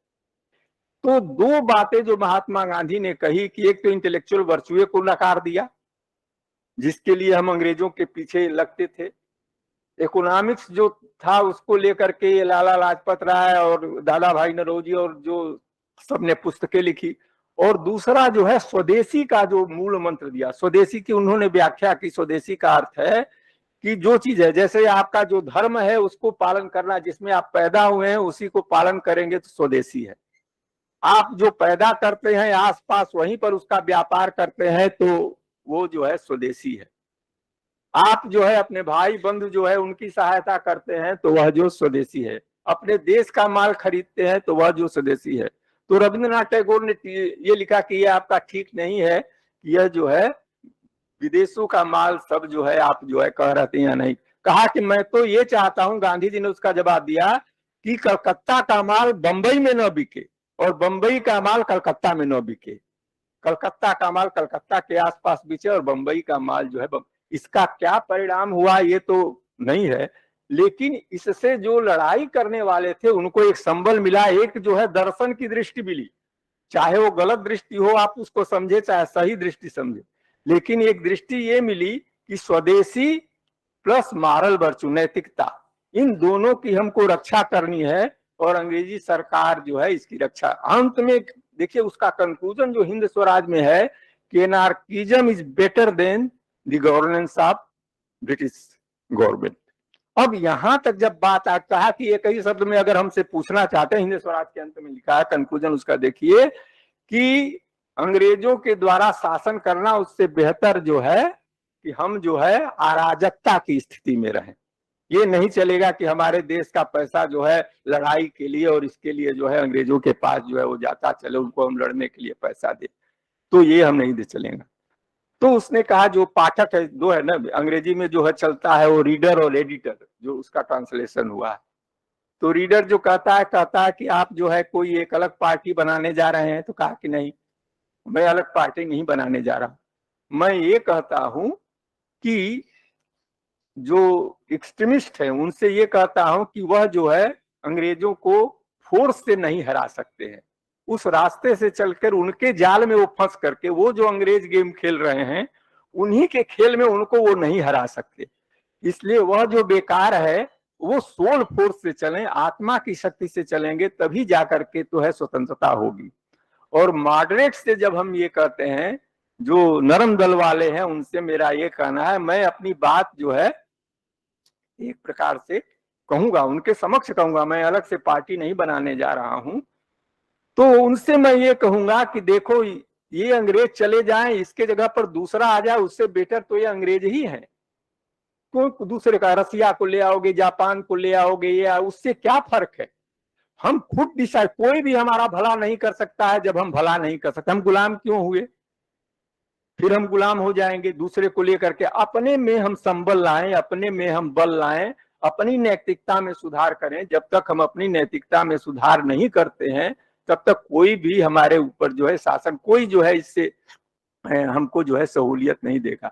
तो दो बातें जो महात्मा गांधी ने कही कि एक तो इंटेलेक्चुअल वर्चुए को नकार दिया, जिसके लिए हम अंग्रेजों के पीछे लगते थे। इकोनॉमिक्स जो था उसको लेकर के लाला लाजपत राय और दादा भाई नौरोजी और जो सबने पुस्तकें लिखी। और दूसरा जो है स्वदेशी का जो मूल मंत्र दिया, स्वदेशी की उन्होंने व्याख्या की। स्वदेशी का अर्थ है कि जो चीज है, जैसे आपका जो धर्म है उसको पालन करना, जिसमें आप पैदा हुए हैं उसी को पालन करेंगे तो स्वदेशी है। आप जो पैदा करते हैं आसपास वहीं पर उसका व्यापार करते हैं तो वो जो है स्वदेशी है। आप जो है अपने भाई बंधु जो है उनकी सहायता करते हैं तो वह जो स्वदेशी है। अपने देश का माल खरीदते हैं तो वह जो स्वदेशी है। तो रविंद्रनाथ टैगोर ने ये लिखा कि यह आपका ठीक नहीं है, यह जो है विदेशों का माल सब जो है आप जो है कह रहे थे या नहीं। कहा कि मैं तो ये चाहता हूं, गांधी जी ने उसका जवाब दिया कि कलकत्ता का माल बंबई में न बिके और बंबई का माल कलकत्ता में न बिके। कलकत्ता का माल कलकत्ता के आसपास बिके और बंबई का माल जो है इसका क्या परिणाम हुआ ये तो नहीं है, लेकिन इससे जो लड़ाई करने वाले थे उनको एक संबल मिला, एक जो है दर्शन की दृष्टि मिली। चाहे वो गलत दृष्टि हो आप उसको समझे, चाहे सही दृष्टि समझे, लेकिन एक दृष्टि ये मिली कि स्वदेशी प्लस मॉरल वर्चू, नैतिकता, इन दोनों की हमको रक्षा करनी है और अंग्रेजी सरकार जो है इसकी रक्षा। अंत में देखिए उसका कंक्लूजन जो हिंद स्वराज में है कि anarchism is better than the governance of British government. अब यहां तक जब बात आता है कि एक ही शब्द में अगर हमसे पूछना चाहते हैं, हिंद स्वराज के अंत में लिखा है कंक्लूजन उसका, देखिए कि अंग्रेजों के द्वारा शासन करना उससे बेहतर जो है कि हम जो है अराजकता की स्थिति में रहें। ये नहीं चलेगा कि हमारे देश का पैसा जो है लड़ाई के लिए और इसके लिए जो है अंग्रेजों के पास जो है वो जाता चले, उनको हम लड़ने के लिए पैसा दे, तो ये हम नहीं दे चलेंगे। तो उसने कहा जो पाठक है, दो है ना अंग्रेजी में जो है चलता है वो रीडर और एडिटर, जो उसका ट्रांसलेशन हुआ है। तो रीडर जो कहता है कि आप जो है कोई एक अलग पार्टी बनाने जा रहे हैं, तो कहा कि नहीं, मैं अलग पार्टी नहीं बनाने जा रहा, मैं ये कहता हूं कि जो एक्सट्रीमिस्ट है उनसे ये कहता हूं कि वह जो है अंग्रेजों को फोर्स से नहीं हरा सकते हैं, उस रास्ते से चलकर उनके जाल में वो फंस करके वो जो अंग्रेज गेम खेल रहे हैं उन्हीं के खेल में उनको वो नहीं हरा सकते। इसलिए वह जो बेकार है वो सोल फोर्स से चलें, आत्मा की शक्ति से चलेंगे, तभी जाकर के तो है स्वतंत्रता होगी। और मॉडरेट से जब हम ये कहते हैं, जो नरम दल वाले हैं उनसे मेरा ये कहना है, मैं अपनी बात जो है एक प्रकार से कहूंगा, उनके समक्ष कहूंगा, मैं अलग से पार्टी नहीं बनाने जा रहा हूं, तो उनसे मैं ये कहूंगा कि देखो ये अंग्रेज चले जाएं, इसके जगह पर दूसरा आ जाए, उससे बेटर तो ये अंग्रेज ही है। क्यों दूसरे का, रसिया को ले आओगे, जापान को ले आओगे, या उससे क्या फर्क है? हम खुद डिसाइड, कोई भी हमारा भला नहीं कर सकता है, जब हम भला नहीं कर सकते हम गुलाम क्यों हुए? फिर हम गुलाम हो जाएंगे दूसरे को लेकर के। अपने में हम संबल लाएं, अपने में हम बल लाएं, अपनी नैतिकता में सुधार करें। जब तक हम अपनी नैतिकता में सुधार नहीं करते हैं तब तक कोई भी हमारे ऊपर जो है शासन, कोई जो है इससे हमको जो है सहूलियत नहीं देगा।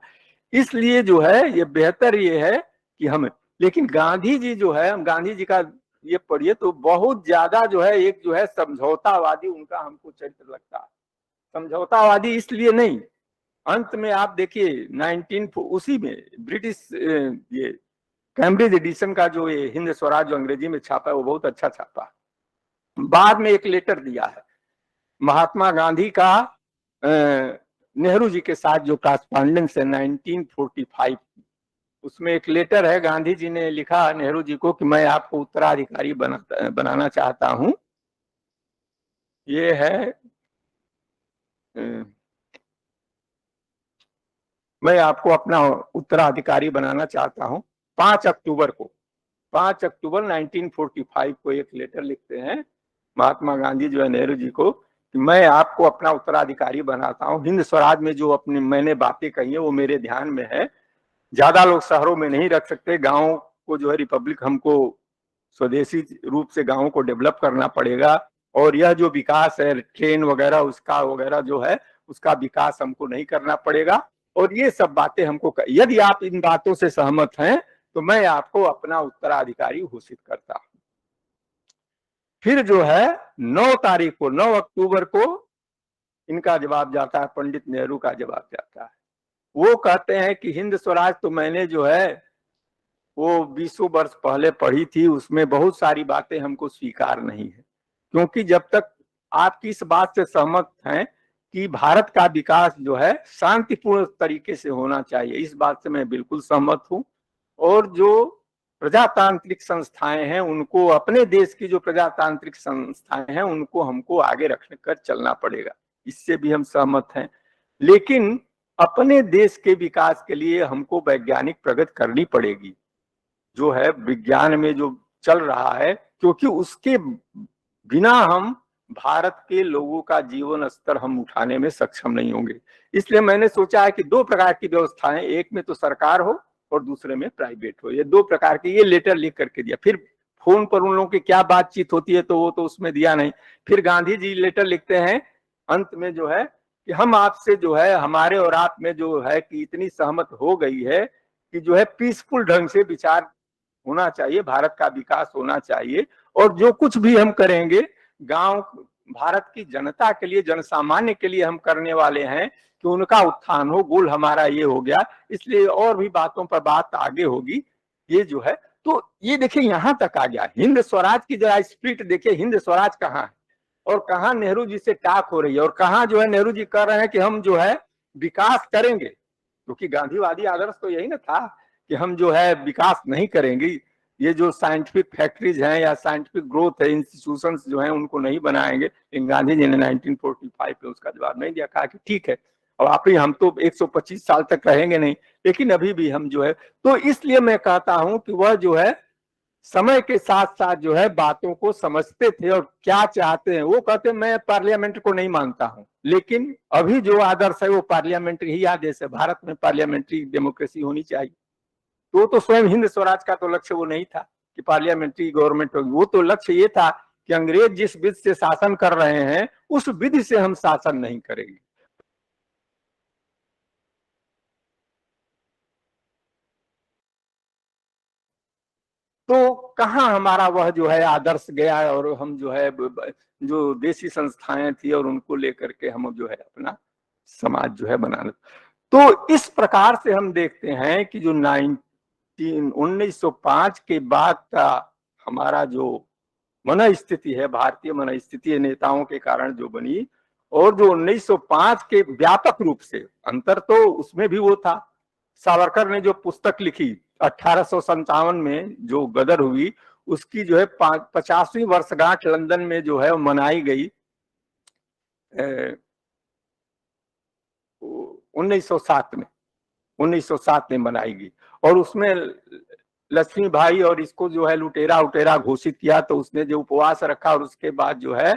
इसलिए जो है ये बेहतर ये है कि हम, लेकिन गांधी जी जो है, हम गांधी जी का ये पढ़िए तो बहुत ज्यादा जो है एक जो है समझौतावादी उनका हमको चरित्र लगता है। समझौतावादी इसलिए नहीं, अंत में आप देखिए 19 उसी में ब्रिटिश ये कैम्ब्रिज एडिशन का जो ये हिंद स्वराज जो अंग्रेजी में छापा है वो बहुत अच्छा छापा। बाद में एक लेटर दिया है महात्मा गांधी का नेहरू जी के साथ जो कॉरेस्पॉन्डेंस है 1945, उसमें एक लेटर है, गांधी जी ने लिखा नेहरू जी को कि मैं आपको उत्तराधिकारी बनाना चाहता हूं। ये है मैं आपको अपना उत्तराधिकारी बनाना चाहता हूं। 5 अक्टूबर को, 5 अक्टूबर 1945 को एक लेटर लिखते हैं महात्मा गांधी जो है नेहरू जी को कि मैं आपको अपना उत्तराधिकारी बनाता हूं। हिंद स्वराज में जो अपनी मैंने बातें कही है वो मेरे ध्यान में है। ज्यादा लोग शहरों में नहीं रख सकते, गांव को जो है रिपब्लिक हमको स्वदेशी रूप से गांवों को डेवलप करना पड़ेगा। और यह जो विकास है ट्रेन वगैरह उसका वगैरह जो है उसका विकास हमको नहीं करना पड़ेगा। और ये सब बातें हमको, यदि आप इन बातों से सहमत हैं तो मैं आपको अपना उत्तराधिकारी घोषित करता हूं। फिर जो है 9 तारीख को, 9 अक्टूबर को इनका जवाब जाता है, पंडित नेहरू का जवाब जाता है। वो कहते हैं कि हिंद स्वराज तो मैंने जो है वो 20 वर्ष पहले पढ़ी थी, उसमें बहुत सारी बातें हमको स्वीकार नहीं है। क्योंकि जब तक आप इस बात से सहमत हैं कि भारत का विकास जो है शांतिपूर्ण तरीके से होना चाहिए, इस बात से मैं बिल्कुल सहमत हूं। और जो प्रजातांत्रिक संस्थाएं हैं उनको, अपने देश की जो प्रजातांत्रिक संस्थाएं हैं उनको हमको आगे रखने कर चलना पड़ेगा, इससे भी हम सहमत हैं। लेकिन अपने देश के विकास के लिए हमको वैज्ञानिक प्रगति करनी पड़ेगी, जो है विज्ञान में जो चल रहा है, क्योंकि उसके बिना हम भारत के लोगों का जीवन स्तर हम उठाने में सक्षम नहीं होंगे। इसलिए मैंने सोचा है कि 2 प्रकार की व्यवस्थाएं, एक में तो सरकार हो और दूसरे में प्राइवेट हो, ये 2 प्रकार के, ये लेटर लिख करके दिया। फिर फोन पर उन लोगों की क्या बातचीत होती है तो वो तो उसमें दिया नहीं। फिर गांधी जी लेटर लिखते हैं अंत में जो है कि हम आपसे जो है, हमारे और आप में जो है कि इतनी सहमत हो गई है कि जो है पीसफुल ढंग से विचार होना चाहिए, भारत का विकास होना चाहिए, और जो कुछ भी हम करेंगे गांव भारत की जनता के लिए, जनसामान्य के लिए हम करने वाले हैं कि उनका उत्थान हो। गोल हमारा ये हो गया, इसलिए और भी बातों पर बात आगे होगी। ये जो है तो ये देखिए यहां तक आ गया। हिंद स्वराज की जरा स्प्रिट देखिए, हिंद स्वराज कहाँ है और कहाँ नेहरू जी से टाक हो रही है, और कहाँ जो है नेहरू जी कह रहे हैं कि हम जो है विकास करेंगे। क्योंकि गांधीवादी आदर्श तो यही ना था कि हम जो है विकास नहीं करेंगे, ये जो साइंटिफिक फैक्ट्रीज हैं या साइंटिफिक ग्रोथ है, इंस्टीट्यूशंस जो हैं उनको नहीं बनाएंगे। लेकिन गांधी जी ने 1945 में उसका जवाब नहीं दिया, कहा कि ठीक है और आप ही हम तो 125 साल तक रहेंगे नहीं, लेकिन अभी भी हम जो है, तो इसलिए मैं कहता हूं कि वह जो है समय के साथ साथ जो है बातों को समझते थे और क्या चाहते हैं। वो कहते मैं पार्लियामेंट को नहीं मानता हूं, लेकिन अभी जो आदर्श है वो पार्लियामेंट्री ही आदेश है। भारत में पार्लियामेंट्री डेमोक्रेसी होनी चाहिए। तो स्वयं हिंद स्वराज का तो लक्ष्य वो नहीं था कि पार्लियामेंट्री गवर्नमेंट होगी। वो तो लक्ष्य ये था कि अंग्रेज जिस विधि से शासन कर रहे हैं उस विधि से हम शासन नहीं करेंगे। तो कहाँ हमारा वह जो है आदर्श गया, और हम जो है जो देसी संस्थाएं थी और उनको लेकर के हम जो है अपना समाज जो है बनाना। तो इस प्रकार से हम देखते हैं कि जो 1905 के बाद का हमारा जो मन स्थिति है, भारतीय मन स्थिति नेताओं के कारण जो बनी, और जो 1905 के व्यापक रूप से अंतर तो उसमें भी वो था। सावरकर ने जो पुस्तक लिखी 1857 में जो गदर हुई, उसकी जो है 50वीं वर्षगांठ लंदन में जो है मनाई गई 1907 में, 1907 में मनाई गई। और उसमें लक्ष्मी भाई और इसको जो है लुटेरा उटेरा घोषित किया, तो उसने जो उपवास रखा और उसके बाद जो है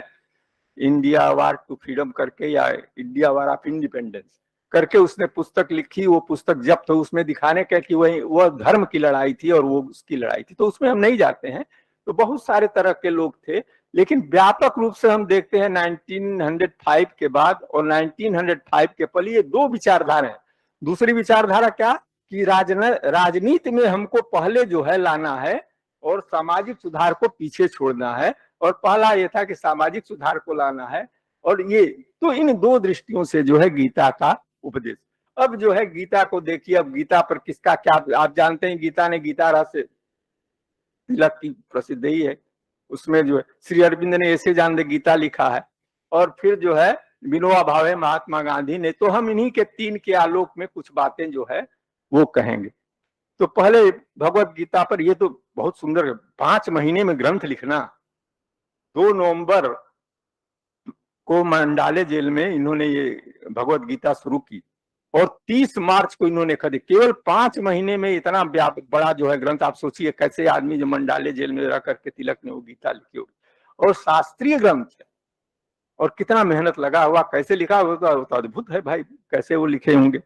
इंडिया वार टू फ्रीडम करके या इंडिया वार ऑफ इंडिपेंडेंस करके उसने पुस्तक लिखी। वो पुस्तक जब्त हो, उसमें दिखाने का कि वह धर्म की लड़ाई थी और वो उसकी लड़ाई थी। तो उसमें हम नहीं जाते हैं। तो बहुत सारे तरह के लोग थे, लेकिन व्यापक रूप से हम देखते हैं 1905 के बाद और 1905 के पहले ये दो विचारधारा है। दूसरी विचारधारा क्या कि राजनीति में हमको पहले जो है लाना है और सामाजिक सुधार को पीछे छोड़ना है। और पहला ये था कि सामाजिक सुधार को लाना है। और ये तो इन दो दृष्टियों से जो है गीता का उपदेश। अब जो है गीता को देखिए, अब गीता पर किसका क्या, आप जानते हैं गीता ने गीता रहस्य तिलक की प्रसिद्ध ही है। उसमें जो है श्री अरविंद ने ऐसे जान दे गीता लिखा है, और फिर जो है विनोबा भावे महात्मा गांधी ने। तो हम इन्हीं के तीन के आलोक में कुछ बातें जो है वो कहेंगे। तो पहले भगवत गीता पर, ये तो बहुत सुंदर 5 महीने में ग्रंथ लिखना। 2 नवंबर को मंडाले जेल में इन्होंने ये भगवत गीता शुरू की और 30 मार्च को इन्होंने खरीदी। केवल 5 महीने में इतना बड़ा जो है ग्रंथ। आप सोचिए कैसे आदमी जो मंडाले जेल में रह करके तिलक ने वो गीता लिखी होगी, और शास्त्रीय ग्रंथ है, और कितना मेहनत लगा हुआ, कैसे लिखा हुआ तो अद्भुत है भाई, कैसे वो लिखे होंगे।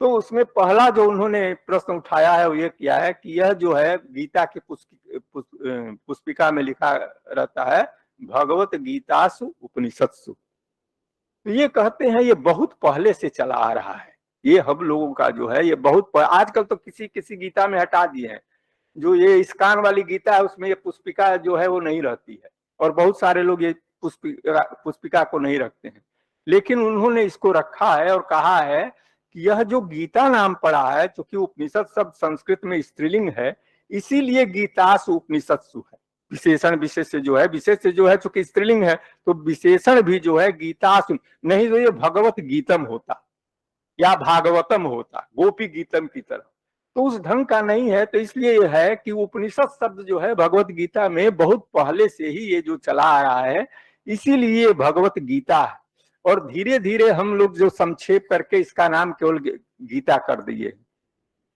तो उसमें पहला जो उन्होंने प्रश्न उठाया है वो ये किया है कि यह जो है गीता की पुस्तिका में लिखा रहता है भगवत गीतासु उपनिषत्सु। तो ये कहते हैं ये बहुत पहले से चला आ रहा है। ये हम लोगों का जो है ये बहुत आजकल तो किसी किसी गीता में हटा दिए हैं। जो ये इस्कान वाली गीता है उसमें ये पुस्तिका जो है वो नहीं रहती है, और बहुत सारे लोग ये पुस्तिका को नहीं रखते हैं। लेकिन उन्होंने इसको रखा है और कहा है कि यह जो गीता नाम पड़ा है, क्योंकि उपनिषद शब्द संस्कृत में स्त्रीलिंग है, इसीलिए गीतासु उपनिषत्सु है। विशेषण विशेष से जो है, विशेष से जो है चूंकि स्त्रीलिंग है तो विशेषण भी जो है गीतासु, नहीं तो ये भगवत गीतम होता या भागवतम होता, गोपी गीतम की तरह। तो उस ढंग का नहीं है। तो इसलिए यह है कि उपनिषद शब्द जो है भगवत गीता में बहुत पहले से ही ये जो चला आ रहा है, इसीलिए भगवत गीता है। और धीरे धीरे हम लोग जो संक्षेप करके इसका नाम केवल गीता कर दिए,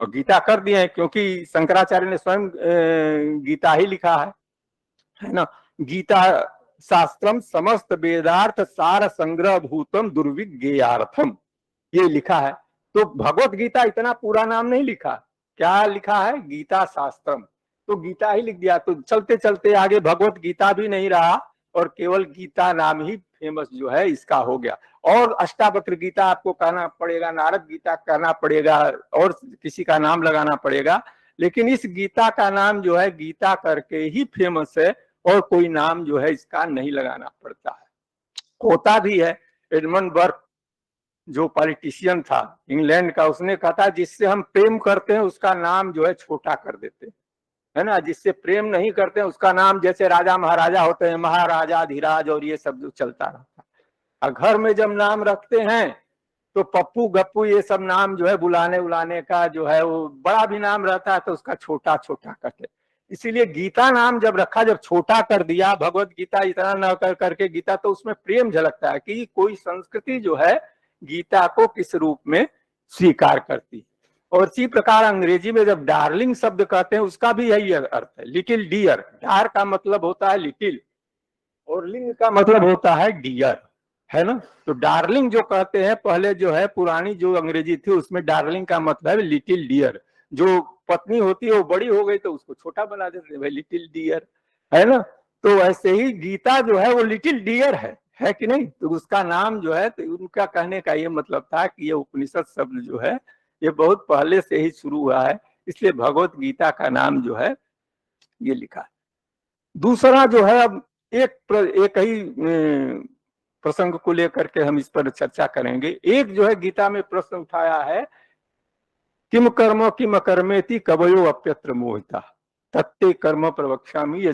और गीता कर दिए हैं क्योंकि शंकराचार्य ने स्वयं गीता ही लिखा है ना। गीता शास्त्रम समस्त वेदार्थ सार संग्रह भूतम दुर्विज्ञेयार्थम, ये लिखा है। तो भगवत गीता इतना पूरा नाम नहीं लिखा, क्या लिखा है गीता शास्त्रम, तो गीता ही लिख दिया। तो चलते चलते आगे भगवत गीता भी नहीं रहा और केवल गीता नाम ही फेमस जो है इसका हो गया। और अष्टावक्र गीता आपको कहना पड़ेगा, नारद गीता कहना पड़ेगा, और किसी का नाम लगाना पड़ेगा, लेकिन इस गीता का नाम जो है गीता करके ही फेमस है, और कोई नाम जो है इसका नहीं लगाना पड़ता है। होता भी है, एडमंड बर्क जो पॉलिटिशियन था इंग्लैंड का, उसने कहा था जिससे हम प्रेम करते हैं उसका नाम जो है छोटा कर देते हैं, है ना। जिससे प्रेम नहीं करते हैं उसका नाम, जैसे राजा महाराजा होते हैं, महाराजा धीराज और ये सब जो चलता रहता है। और घर में जब नाम रखते हैं तो पप्पू गप्पू ये सब नाम जो है बुलाने उलाने का जो है, वो बड़ा भी नाम रहता है तो उसका छोटा छोटा करके। इसीलिए गीता नाम जब रखा, जब छोटा कर दिया भगवत गीता इतना न कर करके गीता, तो उसमें प्रेम झलकता है कि कोई संस्कृति जो है गीता को किस रूप में स्वीकार करती है। और इसी प्रकार अंग्रेजी में जब डार्लिंग शब्द कहते हैं उसका भी यही अर्थ है, लिटिल डियर। डार का मतलब होता है लिटिल और लिंग का मतलब होता है डियर, है ना। तो डार्लिंग जो कहते हैं, पहले जो है पुरानी जो अंग्रेजी थी उसमें डार्लिंग का मतलब है लिटिल डियर। जो पत्नी होती है वो बड़ी हो गई तो उसको छोटा बना देते हैं, भाई लिटिल डियर, है ना। तो ऐसे ही गीता जो है वो लिटिल डियर है कि नहीं। तो उसका नाम जो है, तो उनका कहने का ये मतलब था कि ये उपनिषद शब्द जो है ये बहुत पहले से ही शुरू हुआ है, इसलिए भगवत गीता का नाम जो है ये लिखा है। दूसरा जो है, अब एक ही प्रसंग को लेकर के हम इस पर चर्चा करेंगे। एक जो है गीता में प्रश्न उठाया है, किम कर्म किम अकर्मेति कवयो अप्यत्र मोहिता तत्ते कर्म प्रवक्ष्यामि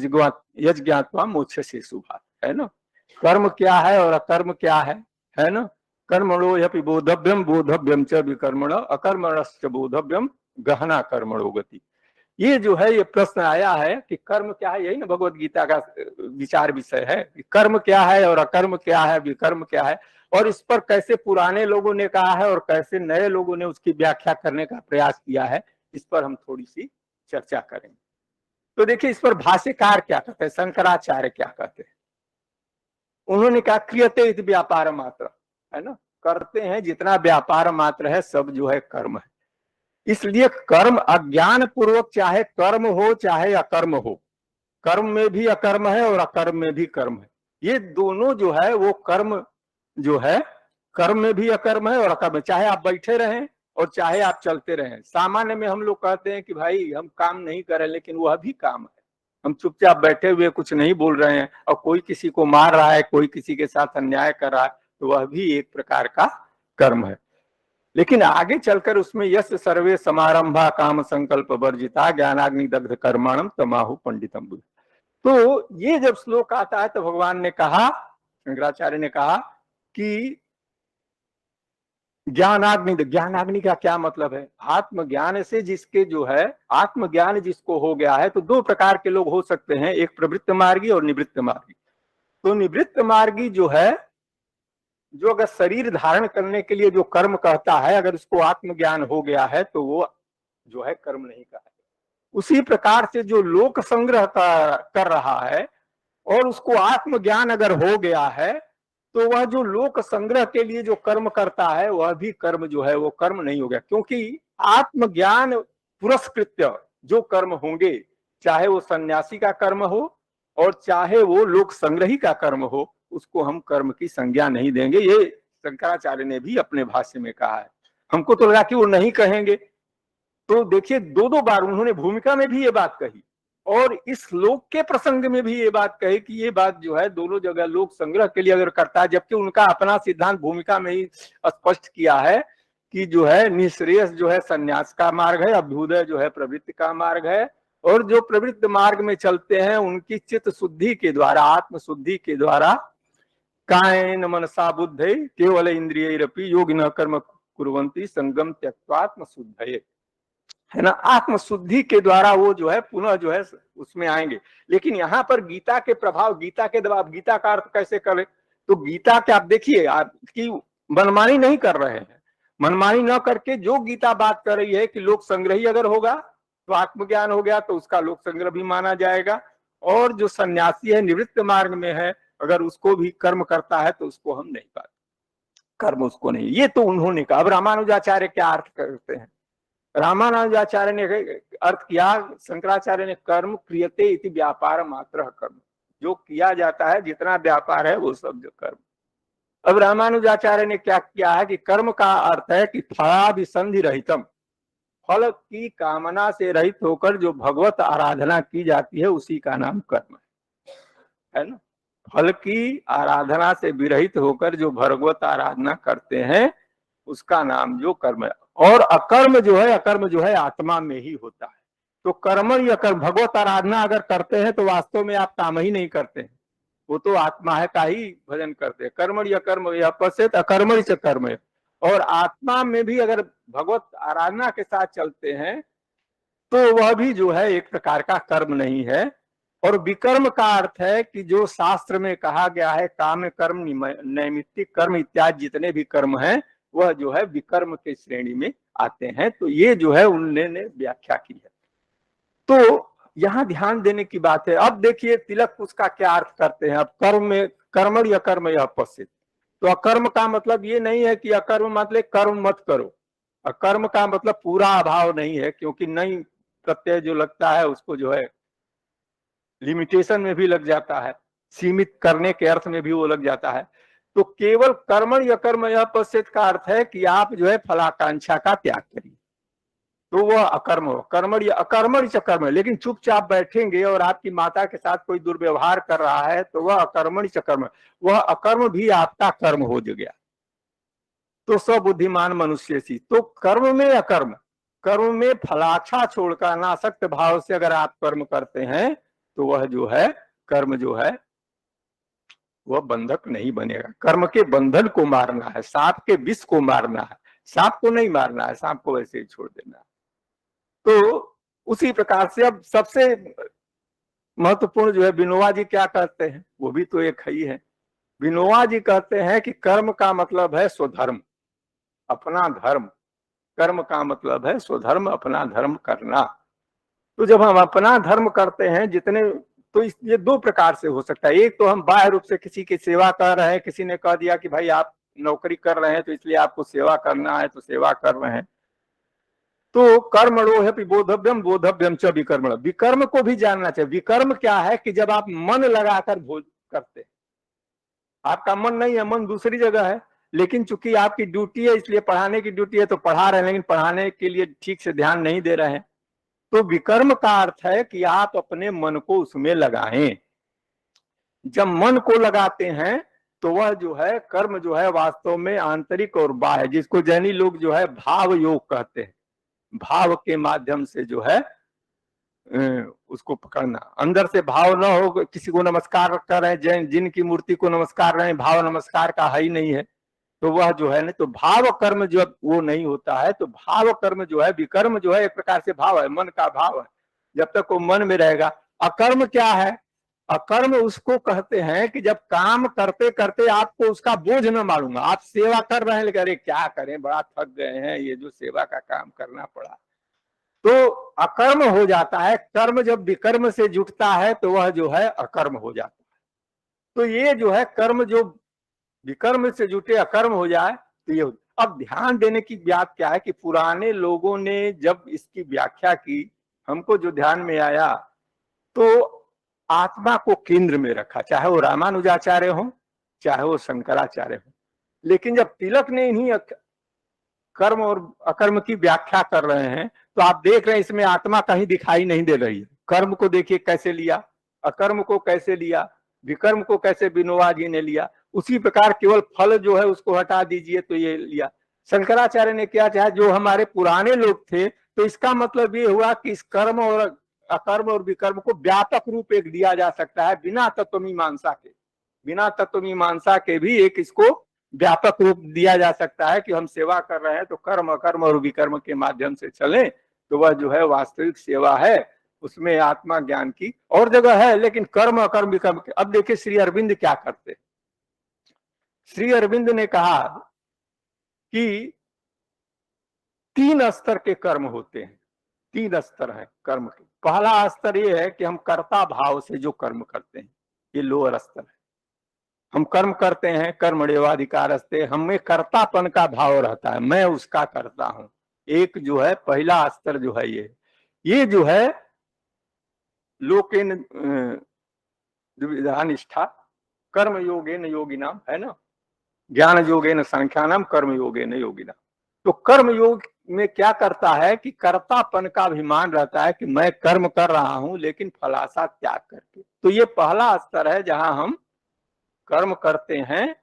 यज्ञात्वा मोक्षसे शुभात्, है ना। कर्म क्या है और अकर्म क्या है ना। कर्मणो यपि बोधव्यम बोधव्यम च विकर्मण अकर्मणश्च बोधव्यम गहना कर्मणो गति। ये जो है ये प्रश्न आया है कि कर्म क्या है, यही ना भगवत गीता का विचार विषय है कि कर्म क्या है और अकर्म क्या है, विकर्म क्या है। और इस पर कैसे पुराने लोगों ने कहा है और कैसे नए लोगों ने उसकी व्याख्या करने का प्रयास किया है, इस पर हम थोड़ी सी चर्चा करेंगे। तो देखिए, इस पर भाष्यकार क्या कहते हैं, शंकराचार्य क्या कहते हैं। उन्होंने कहा क्रियते इति व्यापार मात्र, है ना। करते हैं जितना व्यापार मात्र है सब जो है कर्म है। इसलिए कर्म अज्ञान पूर्वक चाहे कर्म हो चाहे अकर्म हो, कर्म में भी अकर्म है और अकर्म में भी कर्म है। ये दोनों जो है वो कर्म जो है, कर्म में भी अकर्म है और अकर्म है। चाहे आप बैठे रहें और चाहे आप चलते रहें। सामान्य में हम लोग कहते हैं कि भाई हम काम नहीं कर रहे, लेकिन वह भी काम है। हम चुपचाप बैठे हुए कुछ नहीं बोल रहे हैं और कोई किसी को मार रहा है, कोई किसी के साथ अन्याय कर रहा है, तो वह भी एक प्रकार का कर्म है। लेकिन आगे चलकर उसमें यश सर्वे समारंभा काम संकल्प वर्जिता ज्ञानाग्नि दग्ध कर्माणम तमाहु पंडितम बुद्ध। तो ये जब श्लोक आता है तो भगवान ने कहा, शंकराचार्य ने कहा कि ज्ञानाग्नि, ज्ञानाग्नि का क्या मतलब है। आत्मज्ञान से जिसके जो है, आत्मज्ञान जिसको हो गया है, तो दो प्रकार के लोग हो सकते हैं, एक प्रवृत्त मार्गी और निवृत्त मार्गी। तो निवृत्त मार्गी जो है, जो अगर शरीर धारण करने के लिए जो कर्म कहता है, अगर उसको आत्मज्ञान हो गया है तो वो जो है कर्म नहीं कहता। उसी प्रकार से जो लोक संग्रह कर रहा है और उसको आत्मज्ञान अगर हो गया है, तो वह जो लोक संग्रह के लिए जो कर्म करता है वह भी कर्म जो है वो कर्म नहीं हो गया। क्योंकि आत्मज्ञान पुरस्कृत्य जो कर्म होंगे, चाहे वो सन्यासी का कर्म हो और चाहे वो लोक संग्रही का कर्म हो, उसको हम कर्म की संज्ञा नहीं देंगे। ये शंकराचार्य ने भी अपने भाष्य में कहा है। हमको तो लगा कि वो नहीं कहेंगे। तो देखिए, दो बार उन्होंने भूमिका में भी ये बात कही और इस लोक के प्रसंग में भी ये बात कही कि ये बात जो है दोनों जगह लोक संग्रह के लिए अगर करता है, जबकि उनका अपना सिद्धांत भूमिका में ही स्पष्ट किया है कि जो है निःश्रेयस जो है संन्यास का मार्ग है, अभ्युदय जो है प्रवृत्ति का मार्ग है। और जो प्रवृत्त मार्ग में चलते हैं उनकी चित्त शुद्धि के द्वारा, आत्म शुद्धि के द्वारा, कायेन मनसा बुद्धे केवल इंद्रियैरपि योगिनः कर्म कुर्वन्ति संगम त्यक्त्वात्म शुद्धये, है ना। आत्म शुद्धि के द्वारा वो जो है पुनः जो है उसमें आएंगे। लेकिन यहाँ पर गीता के प्रभाव, गीता के दबाव, गीता का अर्थ कैसे करें। तो गीता के आप देखिए, आपकी मनमानी नहीं कर रहे हैं। मनमानी न करके जो गीता बात कर रही है कि लोक संग्रही अगर होगा तो आत्मज्ञान हो गया तो उसका लोक संग्रह भी माना जाएगा। और जो सन्यासी है, निवृत्त मार्ग में है, अगर उसको भी कर्म करता है तो उसको हम नहीं पाते, कर्म उसको नहीं। ये तो उन्होंने कहा। अब रामानुजाचार्य क्या अर्थ करते हैं। रामानुजाचार्य ने अर्थ किया, शंकराचार्य ने कर्म क्रियते इति व्यापार मात्र कर्म, जो किया जाता है जितना व्यापार है वो सब जो कर्म। अब रामानुजाचार्य ने क्या किया है कि कर्म का अर्थ है कि फलाभिसंधि रहितम, फल की कामना से रहित होकर जो भगवत आराधना की जाती है उसी का नाम कर्म है ना। फल की आराधना से विरहित होकर जो भगवत आराधना करते हैं उसका नाम जो कर्म है। और अकर्म जो है, अकर्म जो है आत्मा में ही होता है। तो कर्म या कर्म, भगवत आराधना अगर करते हैं तो वास्तव में आप काम ही नहीं करते हैं, वो तो आत्मा है का ही भजन करते हैं। कर्म या कर्म या पश्चेत अकर्म से कर्म है। और आत्मा में भी अगर भगवत आराधना के साथ चलते हैं तो वह भी जो है एक प्रकार का कर्म नहीं है। और विकर्म का अर्थ है कि जो शास्त्र में कहा गया है काम कर्म नैमित्तिक कर्म इत्यादि जितने भी कर्म हैं वह जो है विकर्म के श्रेणी में आते हैं। तो ये जो है उन्होंने व्याख्या की है। तो यहाँ ध्यान देने की बात है। अब देखिए तिलक उसका क्या अर्थ करते हैं। अब कर्म में कर्मण अकर्म यह पश्चित, तो अकर्म का मतलब ये नहीं है कि अकर्म मतलब कर्म मत करो। अकर्म का मतलब पूरा अभाव नहीं है, क्योंकि नहीं प्रत्यय जो लगता है उसको जो है लिमिटेशन में भी लग जाता है, सीमित करने के अर्थ में भी वो लग जाता है। तो केवल कर्मण या कर्म यह पश्चित का अर्थ है कि आप जो है फलाकांक्षा का त्याग करिए, तो वह अकर्म हो। कर्मण या अकर्मण च कर्म है, लेकिन चुपचाप बैठेंगे और आपकी माता के साथ कोई दुर्व्यवहार कर रहा है तो वह अकर्मण च कर्म, वह अकर्म भी आपका कर्म हो गया। तो स्वबुद्धिमान मनुष्य सी, तो कर्म में अकर्म, कर्म में फलाक्षा छोड़कर अनासक्त भाव से अगर आप कर्म करते हैं तो वह जो है कर्म जो है वह बंधक नहीं बनेगा। कर्म के बंधन को मारना है, सांप के विष को मारना है, सांप को नहीं मारना है, सांप को वैसे ही छोड़ देना है। तो उसी प्रकार से अब सबसे महत्वपूर्ण जो है विनोबा जी क्या कहते हैं, वो भी तो एक ही है। विनोबा जी कहते हैं कि कर्म का मतलब है स्वधर्म, अपना धर्म। कर्म का मतलब है स्वधर्म, अपना धर्म करना। तो जब हम अपना धर्म करते हैं जितने, तो ये दो प्रकार से हो सकता है। एक तो हम बाह्य रूप से किसी की सेवा कर रहे हैं, किसी ने कह दिया कि भाई आप नौकरी कर रहे हैं तो इसलिए आपको सेवा करना है, तो सेवा कर रहे हैं। तो कर्मणो है बोधव्यम, बोधव्यम च विकर्मण, विकर्म को भी जानना चाहिए। विकर्म क्या है कि जब आप मन लगाकर भोज करते, आपका मन नहीं है, मन दूसरी जगह है, लेकिन चूंकि आपकी ड्यूटी है इसलिए पढ़ाने की ड्यूटी है तो पढ़ा रहे हैं, लेकिन पढ़ाने के लिए ठीक से ध्यान नहीं दे रहे हैं। तो विकर्म का अर्थ है कि आप अपने मन को उसमें लगाएं। जब मन को लगाते हैं तो वह जो है कर्म जो है वास्तव में आंतरिक और बाह्य, जिसको जैनी लोग जो है भाव योग कहते हैं, भाव के माध्यम से जो है उसको पकड़ना। अंदर से भाव न हो, किसी को नमस्कार कर रहे हैं, जैन जिनकी मूर्ति को नमस्कार रहे हैं, भाव नमस्कार का है ही नहीं है, तो वह जो है ना, तो भाव कर्म जो वो नहीं होता है। तो भाव कर्म जो है, विकर्म जो है एक प्रकार से भाव है, मन का भाव है, जब तक वो मन में रहेगा। अकर्म क्या है? अकर्म उसको कहते हैं कि जब काम करते करते आपको उसका बोझ न मालूंगा, आप सेवा कर रहे हैं लेकिन अरे क्या करें, बड़ा थक गए हैं, ये जो सेवा का काम करना पड़ा, तो अकर्म हो जाता है। कर्म जब विकर्म से जुटता है तो वह जो है अकर्म हो जाता है। तो ये जो है कर्म जो विकर्म से जुटे अकर्म हो जाए तो ये। अब ध्यान देने की बात क्या है कि पुराने लोगों ने जब इसकी व्याख्या की, हमको जो ध्यान में आया, तो आत्मा को केंद्र में रखा, चाहे वो रामानुजाचार्य हो चाहे वो शंकराचार्य हो। लेकिन जब तिलक ने इन्हीं कर्म और अकर्म की व्याख्या कर रहे हैं तो आप देख रहे हैं इसमें आत्मा कहीं दिखाई नहीं दे रही है। कर्म को देखिए कैसे लिया, अकर्म को कैसे लिया, विकर्म को कैसे विनोबा जी ने लिया। उसी प्रकार केवल फल जो है उसको हटा दीजिए तो ये लिया। शंकराचार्य ने क्या चाहा, जो हमारे पुराने लोग थे, तो इसका मतलब ये हुआ कि इस कर्म और अकर्म और विकर्म को व्यापक रूप एक दिया जा सकता है, बिना तत्वमीमांसा के, बिना तत्वमीमांसा के भी एक इसको व्यापक रूप दिया जा सकता है कि हम सेवा कर रहे हैं तो कर्म अकर्म और विकर्म के माध्यम से चलें, तो वह जो है वास्तविक सेवा है। उसमें आत्मा ज्ञान की और जगह है, लेकिन कर्म अकर्म विकर्म। अब देखिए श्री अरविंद क्या करते। श्री अरविंद ने कहा कि 3 स्तर के कर्म होते हैं, 3 स्तर है कर्म के। पहला स्तर ये है कि हम कर्ता भाव से जो कर्म करते हैं, ये लोअर स्तर है। हम कर्म करते हैं, कर्मण्येवाधिकारस्ते, हमें कर्तापन का भाव रहता है, मैं उसका करता हूं। एक जो है पहला स्तर जो है ये जो है लोकेन निष्ठा कर्म योगेन योगिनाम, है ना, ज्ञान योगेन सांख्यानाम, कर्म योगेन योगिनाम। तो कर्म योग में क्या करता है कि कर्तापन का अभिमान रहता है कि मैं कर्म कर रहा हूं लेकिन फलासा त्याग करके। तो ये पहला स्तर है जहां हम कर्म करते हैं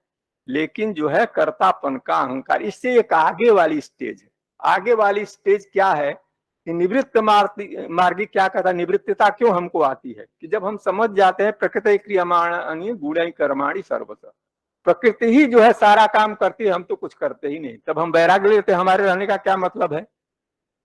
लेकिन जो है कर्तापन का अहंकार। इससे एक आगे वाली स्टेज है। आगे वाली स्टेज क्या है कि निवृत्त मार्गी क्या कहता है, निवृत्तता क्यों हमको आती है कि जब हम समझ जाते हैं प्रकृति क्रियमाणी गुणाई कर्माणी सर्वस, प्रकृति ही जो है सारा काम करती है, हम तो कुछ करते ही नहीं। तब हम वैराग्य लेते, हमारे रहने का क्या मतलब है?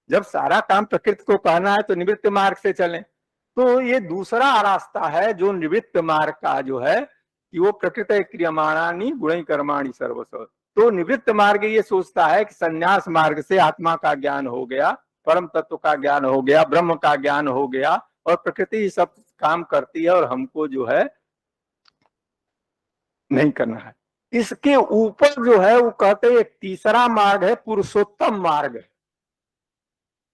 जब सारा काम प्रकृति को कहना है तो निवृत्त मार्ग से चलें। तो ये दूसरा रास्ता है जो निवृत्त मार्ग का जो है कि वो प्रकृति क्रियमाणानी गुणई कर्माणी सर्वस्व, तो निवृत्त मार्ग ये सोचता है कि संन्यास मार्ग से आत्मा का ज्ञान हो गया, परम तत्व का ज्ञान हो गया, ब्रह्म का ज्ञान हो गया और प्रकृति सब काम करती है और हमको जो है नहीं करना है। इसके ऊपर जो है वो कहते हैं एक तीसरा मार्ग है, पुरुषोत्तम मार्ग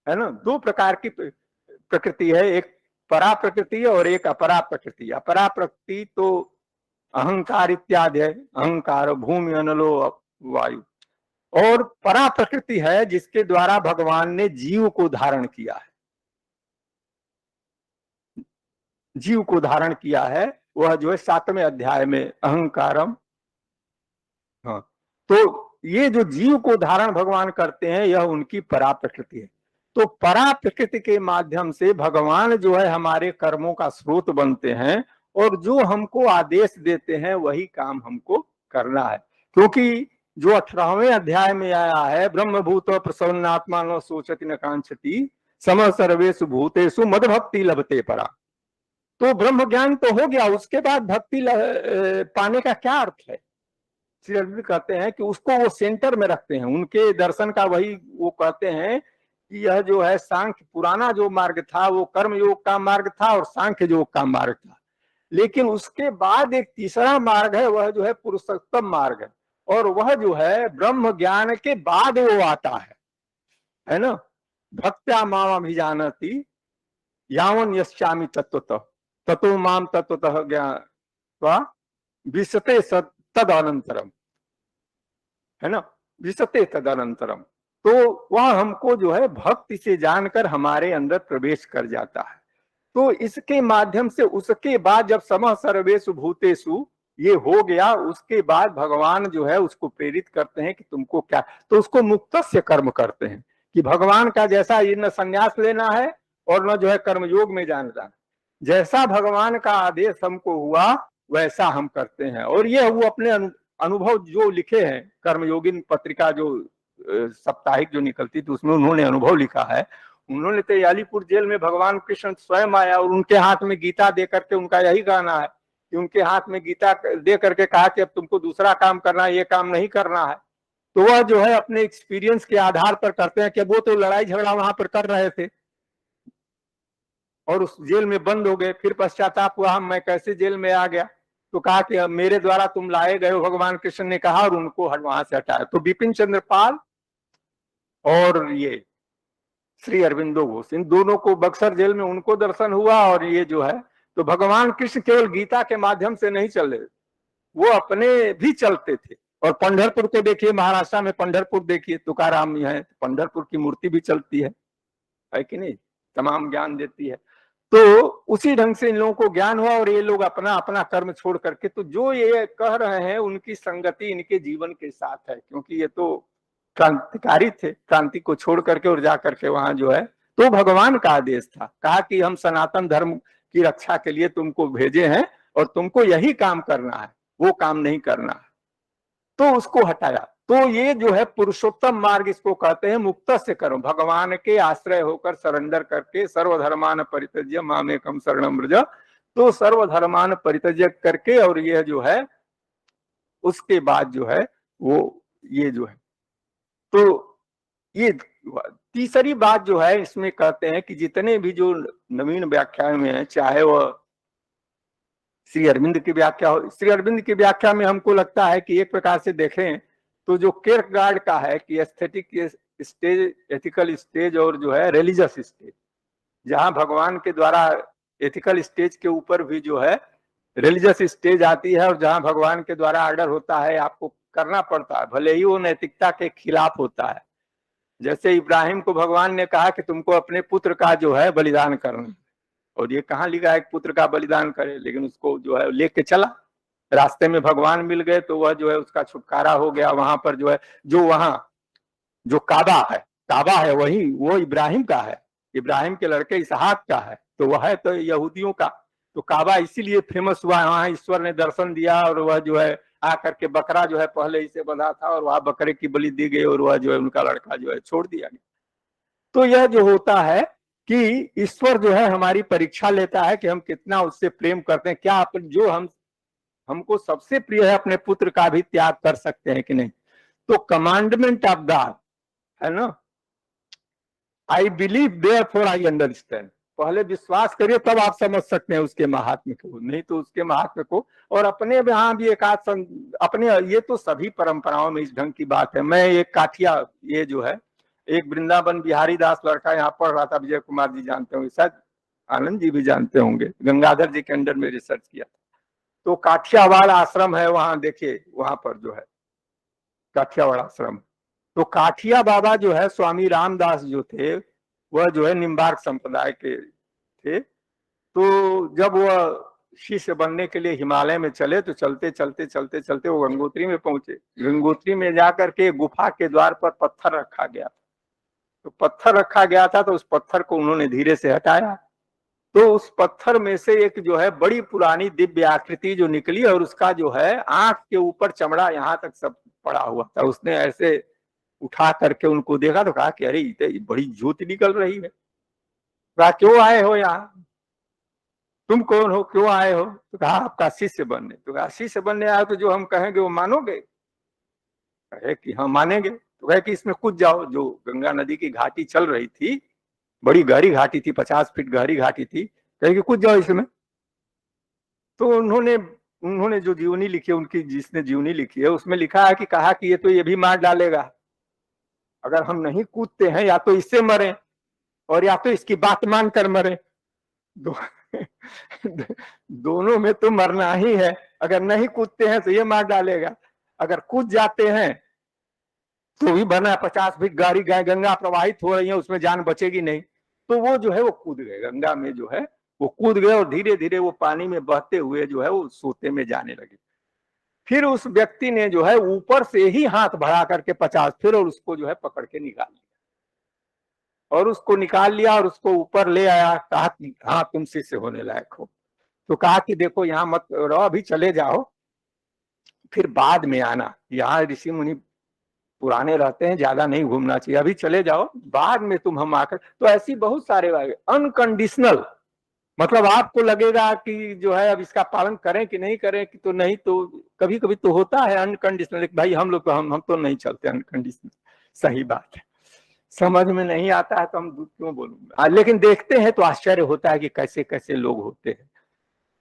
है ना। दो प्रकार की प्रकृति है, एक परा प्रकृति है और एक अपरा प्रकृति। अपरा प्रकृति तो अहंकार इत्यादि है, अहंकार, भूमि, अनलो, वायु। और परा प्रकृति है जिसके द्वारा भगवान ने जीव को धारण किया है, जीव को धारण किया है, वह जो है 7वें अध्याय में अहंकारम। हाँ, तो ये जो जीव को धारण भगवान करते हैं यह उनकी परा प्रकृति है। तो परा प्रकृति के माध्यम से भगवान जो है हमारे कर्मों का स्रोत बनते हैं और जो हमको आदेश देते हैं वही काम हमको करना है। क्योंकि जो 18वें अध्याय में आया है, ब्रह्मभूत प्रसन्नात्मा न सोचति न कांक्षति सम सर्वेषु भूतेषु मद भक्ति लभते परा। तो ब्रह्म ज्ञान तो हो गया, उसके बाद भक्ति पाने का क्या अर्थ है? श्री अरविंद कहते हैं कि उसको वो सेंटर में रखते हैं, उनके दर्शन का वही वो कहते हैं कि यह जो है सांख्य पुराना जो मार्ग था वो कर्म योग का मार्ग था और सांख्य योग का मार्ग था, लेकिन उसके बाद एक तीसरा मार्ग है, वह जो है पुरुषोत्तम मार्ग है और वह जो है ब्रह्म ज्ञान के बाद वो आता है ना। भक्त्या माम अभिजानति यावन यस्यामि तत्वतः ततो माम तत्वतः ज्ञात्वा विशते तद अनंतरम, है ना, विशते तद अनंतरम। तो वह हमको जो है भक्ति से जानकर हमारे अंदर प्रवेश कर जाता है। तो इसके माध्यम से उसके बाद जब समः सर्वेषु भूतेषु ये हो गया, उसके बाद भगवान जो है उसको प्रेरित करते हैं कि तुमको क्या, तो उसको मुक्तस्य कर्म करते हैं कि भगवान का जैसा ये न संन्यास लेना है और न जो है कर्मयोग में जाना है, जैसा भगवान का आदेश हमको हुआ वैसा हम करते हैं। और ये वो अपने अनुभव जो लिखे हैं, कर्मयोगिन पत्रिका जो साप्ताहिक जो निकलती थी उसमें उन्होंने अनुभव लिखा है। उन्होंने तो अलीपुर जेल में भगवान कृष्ण स्वयं आया और उनके हाथ में गीता दे करके, उनका यही कहना है कि उनके हाथ में गीता दे करके कहा कि अब तुमको दूसरा काम करना है, ये काम नहीं करना है। तो वह जो है अपने एक्सपीरियंस के आधार पर करते हैं कि वो तो लड़ाई झगड़ा वहां पर कर रहे थे और उस जेल में बंद हो गए, फिर पश्चाताप हुआ मैं कैसे जेल में आ गया, तो कहा कि मेरे द्वारा तुम लाए गए हो, भगवान कृष्ण ने कहा, और उनको वहां से हटाया। तो बिपिन चंद्र पाल और ये श्री अरविंदो घोष, इन दोनों को बक्सर जेल में उनको दर्शन हुआ। और ये जो है तो भगवान कृष्ण केवल गीता के माध्यम से नहीं चले, वो अपने भी चलते थे। और पंढरपुर को देखिए, महाराष्ट्र में पंढरपुर देखिए, तुकाराम है, पंढरपुर की मूर्ति भी चलती है कि नहीं, तमाम ज्ञान देती है। तो उसी ढंग से इन लोगों को ज्ञान हुआ और ये लोग अपना अपना कर्म छोड़ करके, तो जो ये कह रहे हैं उनकी संगति इनके जीवन के साथ है, क्योंकि ये तो क्रांतिकारी थे, क्रांति को छोड़ करके और जा करके वहां जो है, तो भगवान का आदेश था, कहा कि हम सनातन धर्म की रक्षा के लिए तुमको भेजे हैं और तुमको यही काम करना है, वो काम नहीं करना है, तो उसको हटाया। तो ये जो है पुरुषोत्तम मार्ग इसको कहते हैं, मुक्त से करो, भगवान के आश्रय होकर सरेंडर करके, सर्वधर्मान परित्यज्य मामेकम शरणम व्रज। तो सर्वधर्मान परित्यज्य करके, और ये जो है उसके बाद जो है वो ये जो है, तो ये तीसरी बात जो है इसमें कहते हैं कि जितने भी जो नवीन व्याख्या में है, चाहे वह श्री अरविंद की व्याख्या हो, श्री अरविंद की व्याख्या में हमको लगता है कि एक प्रकार से देखें तो जो किरकेगार्ड का है कि एस्थेटिक स्टेज, एथिकल स्टेज और जो है रिलीजियस स्टेज, जहां भगवान के द्वारा एथिकल स्टेज के ऊपर भी जो है रिलीजियस स्टेज आती है, और जहां भगवान के द्वारा ऑर्डर होता है आपको करना पड़ता है, भले ही वो नैतिकता के खिलाफ होता है। जैसे इब्राहिम को भगवान ने कहा कि तुमको अपने पुत्र का जो है बलिदान करना, और ये कहाँ लिखा है पुत्र का बलिदान करे, लेकिन उसको जो है लेके चला, रास्ते में भगवान मिल गए तो वह जो है उसका छुटकारा हो गया। वहां पर जो है, जो वहां जो काबा है वही वो इब्राहिम का है, इब्राहिम के लड़के इसहाक का है, तो वह है तो यहूदियों का। तो काबा इसीलिए फेमस हुआ, वहां ईश्वर ने दर्शन दिया और वह जो है आकर के बकरा जो है पहले इसे बंधा था और वहां बकरे की बलि दी गई और वह जो है उनका लड़का जो है छोड़ दिया गया। तो यह जो होता है कि ईश्वर जो है हमारी परीक्षा लेता है कि हम कितना उससे प्रेम करते हैं, क्या अपन जो हमको सबसे प्रिय है अपने पुत्र का भी त्याग कर सकते हैं कि नहीं। तो कमांडमेंट ऑफ गॉड है ना, I believe therefore I understand. पहले विश्वास करिए तब आप समझ सकते हैं उसके महात्म्य को, नहीं तो उसके महात्म्य को। और अपने यहाँ भी एक आध अपने, ये तो सभी परंपराओं में इस ढंग की बात है। मैं एक काठिया, ये जो है एक वृंदावन बिहारी दास लड़का यहाँ पढ़ रहा था, विजय कुमार जी जानते होंगे, शायद आनंद जी भी जानते होंगे, गंगाधर जी के अंडर में रिसर्च किया था। तो काठियावाड़ आश्रम है वहां, देखिए वहां पर जो है काठियावाड़ आश्रम। तो काठिया बाबा जो है स्वामी रामदास जो थे, वह जो है निम्बार्क संप्रदाय के थे। तो जब वह शिष्य बनने के लिए हिमालय में चले, तो चलते चलते चलते चलते वो गंगोत्री में पहुंचे। गंगोत्री में जाकर के गुफा के द्वार पर पत्थर रखा गया, तो पत्थर रखा गया था, तो उस पत्थर को उन्होंने धीरे से हटाया, तो उस पत्थर में से एक जो है बड़ी पुरानी दिव्य आकृति जो निकली, और उसका जो है आंख के ऊपर चमड़ा यहाँ तक सब पड़ा हुआ था। उसने ऐसे उठा करके उनको देखा तो कहा कि अरे ये बड़ी ज्योति निकल रही है। कहा क्यों आए हो यहाँ, तुम कौन हो, क्यों आए हो? तो कहा आपका शिष्य बनने। तो कहा शिष्य बनने आए तो जो हम कहेंगे वो मानोगे? कहे कि हाँ मानेंगे। तो कहे कि इसमें कूद जाओ। जो गंगा नदी की घाटी चल रही थी, बड़ी गहरी घाटी थी, 50 फीट गहरी घाटी थी, कहे कि कूद जाओ इसमें। तो उन्होंने उन्होंने जो जीवनी लिखी है, उनकी जिसने जीवनी लिखी है उसमें लिखा है कि कहा कि ये तो ये भी मार डालेगा, अगर हम नहीं कूदते हैं या तो इससे मरे और या तो इसकी बात मान कर मरे, दो, दोनों में तो मरना ही है। अगर नहीं कूदते हैं तो ये मार डालेगा, अगर कूद जाते हैं तो भी बना 50 फीट गहरी गंगा प्रवाहित हो रही है, उसमें जान बचेगी नहीं। तो वो जो है वो कूद गए गंगा में, जो है वो कूद गए, और धीरे धीरे वो पानी में बहते हुए जो है वो सोते में जाने लगे। फिर उस व्यक्ति ने जो है ऊपर से ही हाथ बढ़ा करके 50 फिर और उसको जो है पकड़ के निकाल लिया, और उसको निकाल लिया और उसको ऊपर ले आया। कहा कि हाँ तुम शिष्य होने लायक हो। तो कहा कि देखो यहाँ मत रहो, अभी चले जाओ, फिर बाद में आना। यहाँ ऋषि मुनि पुराने रहते हैं, ज्यादा नहीं घूमना चाहिए, अभी चले जाओ, बाद में तुम हम आकर। तो ऐसी बहुत सारे अनकंडीशनल, मतलब आपको लगेगा कि जो है अब इसका पालन करें कि नहीं करें, कि तो नहीं, तो कभी कभी तो होता है अनकंडीशनल। भाई हम लोग तो हम तो नहीं चलते अनकंडीशनल, सही बात है। समझ में नहीं आता है तो हम क्यों बोलूंगा, लेकिन देखते हैं तो आश्चर्य होता है कि कैसे कैसे लोग होते हैं।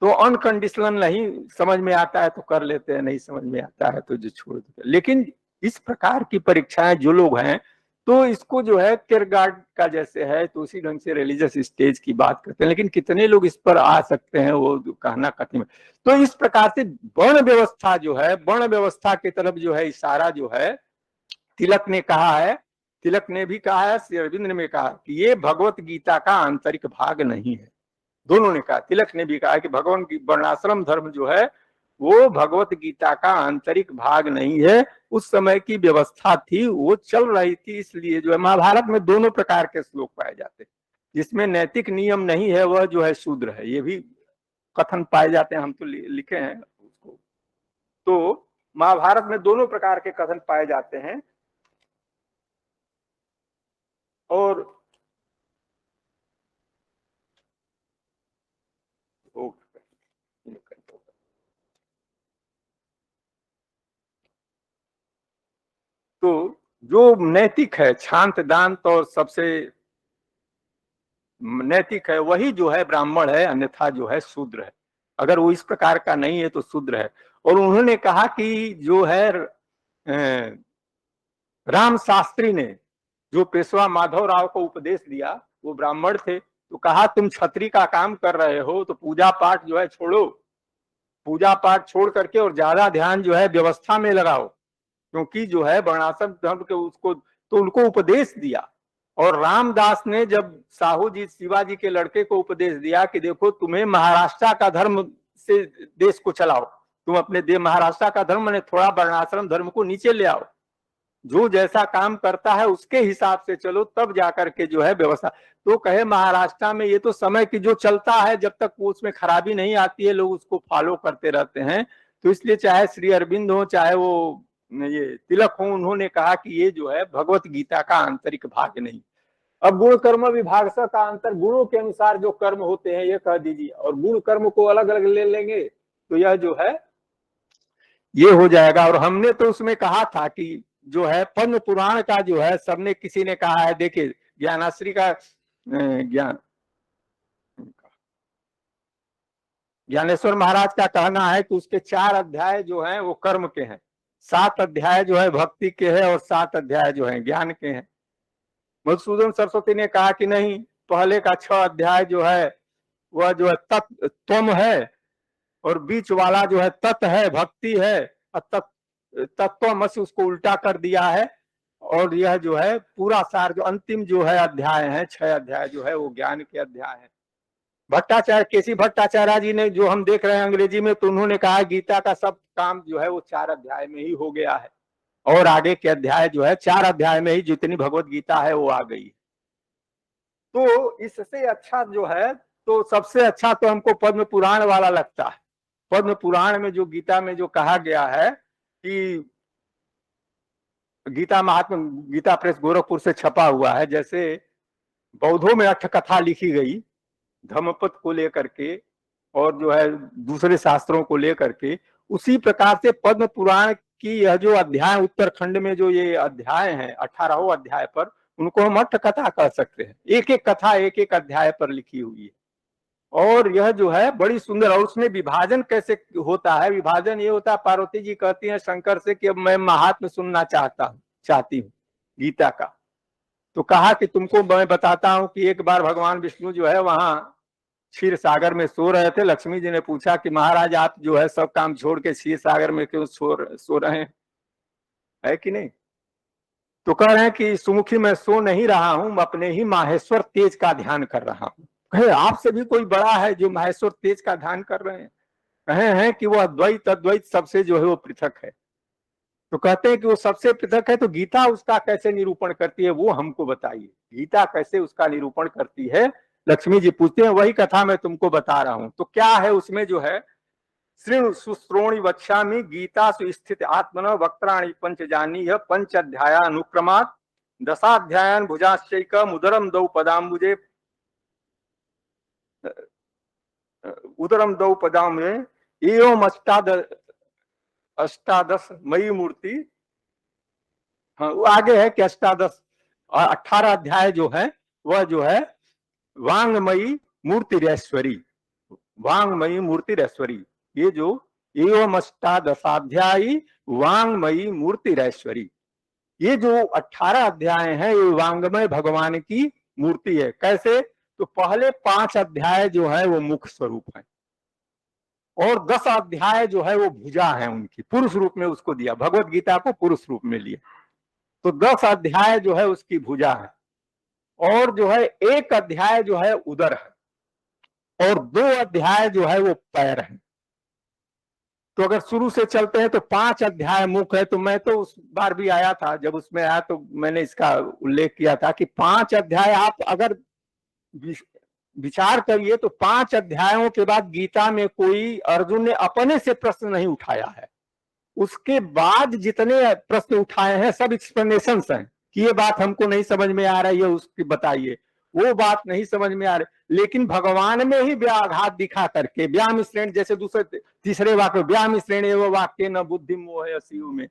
तो अनकंडीशनल नहीं समझ में आता है तो कर लेते हैं, नहीं समझ में आता है तो जो छोड़ देते हैं। लेकिन इस प्रकार की परीक्षाएं जो लोग हैं, तो इसको जो है किरगार्ड का जैसे है, तो उसी ढंग से रिलीजियस स्टेज की बात करते हैं। लेकिन कितने लोग इस पर आ सकते हैं वो कहना कठिन है। तो इस प्रकार से वर्ण व्यवस्था जो है, वर्ण व्यवस्था की तरफ जो है इशारा जो है तिलक ने कहा है, तिलक ने भी कहा है, श्री अरविंद ने भी कहा कि ये भगवत गीता का आंतरिक भाग नहीं है। दोनों ने कहा, तिलक ने भी कहा कि भगवान की वर्णाश्रम धर्म जो है वो भगवत गीता का आंतरिक भाग नहीं है। उस समय की व्यवस्था थी, वो चल रही थी, इसलिए जो है महाभारत में दोनों प्रकार के श्लोक पाए जाते हैं। जिसमें नैतिक नियम नहीं है वह जो है शूद्र है, ये भी कथन पाए जाते हैं, हम तो लिखे हैं उसको। तो महाभारत में दोनों प्रकार के कथन पाए जाते हैं। और तो जो नैतिक है, शांत दांत और सबसे नैतिक है, वही जो है ब्राह्मण है, अन्यथा जो है शूद्र है। अगर वो इस प्रकार का नहीं है तो शूद्र है। और उन्होंने कहा कि जो है राम शास्त्री ने जो पेशवा माधव राव को उपदेश दिया, वो ब्राह्मण थे। तो कहा तुम छत्री का काम कर रहे हो तो पूजा पाठ जो है छोड़ो, पूजा पाठ छोड़ करके और ज्यादा ध्यान जो है व्यवस्था में लगाओ, क्योंकि जो है वर्णाश्रम धर्म के उसको, तो उनको उपदेश दिया। और रामदास ने जब साहू जी शिवाजी के लड़के को उपदेश दिया कि देखो तुम्हें महाराष्ट्र का धर्म से देश को चलाओ, तुम अपने देश महाराष्ट्र का धर्म ने थोड़ा वर्णाश्रम धर्म को नीचे ले आओ, जो जैसा काम करता है उसके हिसाब से चलो, तब जाकर के जो है व्यवस्था। तो कहे महाराष्ट्र में ये तो समय की जो चलता है, जब तक वो उसमें खराबी नहीं आती है लोग उसको फॉलो करते रहते हैं। तो इसलिए चाहे श्री अरविंद हो चाहे वो ये तिलक हो, उन्होंने कहा कि ये जो है भगवत गीता का आंतरिक भाग नहीं। अब गुण कर्म विभाग का अंतर, गुणों के अनुसार जो कर्म होते हैं ये कह दीजिए, और गुण कर्म को अलग अलग ले लेंगे तो यह जो है ये हो जाएगा। और हमने तो उसमें कहा था कि जो है पद्म पुराण का जो है सबने किसी ने कहा है, देखिए ज्ञानाश्री का ज्ञानेश्वर महाराज का कहना है कि उसके 4 अध्याय जो हैं वो कर्म के हैं, 7 अध्याय जो है भक्ति के हैं और 7 अध्याय जो है ज्ञान के हैं। मधुसूदन सरस्वती ने कहा कि नहीं, पहले का 6 अध्याय जो है वह जो है तत् त्वम है, और बीच वाला जो है तत् है, भक्ति है, और तत्वमसि उसको उल्टा कर दिया है, और यह जो है पूरा सार जो अंतिम जो है अध्याय है 6 अध्याय जो है वो ज्ञान के अध्याय है। भट्टाचार्य, केसी भट्टाचार्य जी ने जो हम देख रहे हैं अंग्रेजी में, तो उन्होंने कहा गीता का सब काम जो है वो 4 अध्याय में ही हो गया है, और आगे के अध्याय जो है 4 अध्याय में ही जितनी भगवत गीता है वो आ गई। तो इससे अच्छा जो है, तो सबसे अच्छा तो हमको पद्म पुराण वाला लगता है। पद्म पुराण में जो गीता में जो कहा गया है कि गीता महात्मा, गीता प्रेस गोरखपुर से छपा हुआ है, जैसे बौद्धों में 8 कथा लिखी गई धम्मपद को लेकर के और जो है दूसरे शास्त्रों को लेकर के, उसी प्रकार से पद्म पुराण की यह जो अध्याय उत्तरखंड में जो ये अध्याय हैं 18वें अध्याय पर, उनको हम 8 कथा कह सकते हैं। एक एक कथा एक एक अध्याय पर लिखी हुई है, और यह जो है बड़ी सुंदर। और उसमें विभाजन कैसे होता है, विभाजन ये होता है, पार्वती जी कहती हैं शंकर से कि अब मैं महात्म सुनना चाहती हूँ गीता का। तो कहा कि तुमको मैं बताता हूं कि एक बार भगवान विष्णु जो है वहां क्षीर सागर में सो रहे थे। लक्ष्मी जी ने पूछा कि महाराज आप जो है सब काम छोड़ के क्षीर सागर में क्यों सो रहे हैं, है कि नहीं? तो कह रहे हैं कि सुमुखी मैं सो नहीं रहा हूं, अपने ही माहेश्वर तेज का ध्यान कर रहा हूं। कहे आपसे भी कोई बड़ा है जो माहेश्वर तेज का ध्यान कर रहे हैं? कहे हैं कि वह द्वैत अद्वैत सबसे जो है वो पृथक है। तो कहते हैं कि वो सबसे पृथक है, तो गीता उसका कैसे निरूपण करती है वो हमको बताइए, गीता कैसे उसका निरूपण करती है? लक्ष्मी जी पूछते हैं, वही कथा मैं तुमको बता रहा हूं। तो क्या है उसमें जो है, श्रृणु सुश्रोणि वक्ष्यामि गीता सुस्थित आत्मन वक्त्राणि पंचजानी पंच अध्यायानुक्रमात् दशाध्यायान भुजाश्चैक उदरम दौ पदाम्बुजे उदरम दौ पदाम्बुजे एवं अष्टादश मई मूर्ति। हाँ, वो आगे है कि अष्टादश 18 अध्याय जो है वह जो है वांगमयी मूर्तिरेश्वरी, वांगमयी मूर्तिरेश्वरी। ये जो एवं अष्टादशाध्यायी वांगमयी मूर्तिरेश्वरी, ये जो 18 अध्याय हैं ये वांगमय भगवान की मूर्ति है। कैसे? तो पहले 5 अध्याय जो है वो मुख्य स्वरूप है, और 10 अध्याय जो है वो भुजा है उनकी, पुरुष रूप में उसको दिया, भगवत गीता को पुरुष रूप में लिया। तो 10 अध्याय जो है उसकी भुजा है, और जो है 1 अध्याय जो है उदर है, और 2 अध्याय जो है वो पैर है। तो अगर शुरू से चलते हैं तो 5 अध्याय मुख है। तो मैं तो उस बार भी आया था, जब उसमें आया तो मैंने इसका उल्लेख किया था कि 5 अध्याय आप अगर विचार करिए तो 5 अध्यायों के बाद गीता में कोई अर्जुन ने अपने से प्रश्न नहीं उठाया है। उसके बाद जितने प्रश्न उठाए हैं सब एक्सप्लेनेशन हैं कि ये बात हमको नहीं समझ में आ रही है, उसकी बताइए, वो बात नहीं समझ में आ रही। लेकिन भगवान में ही व्याघात दिखा करके व्याम श्रेणी, जैसे दूसरे तीसरे वाक्य व्याम श्रेणी वो वाक्य न बुद्धि मोह असीयु में,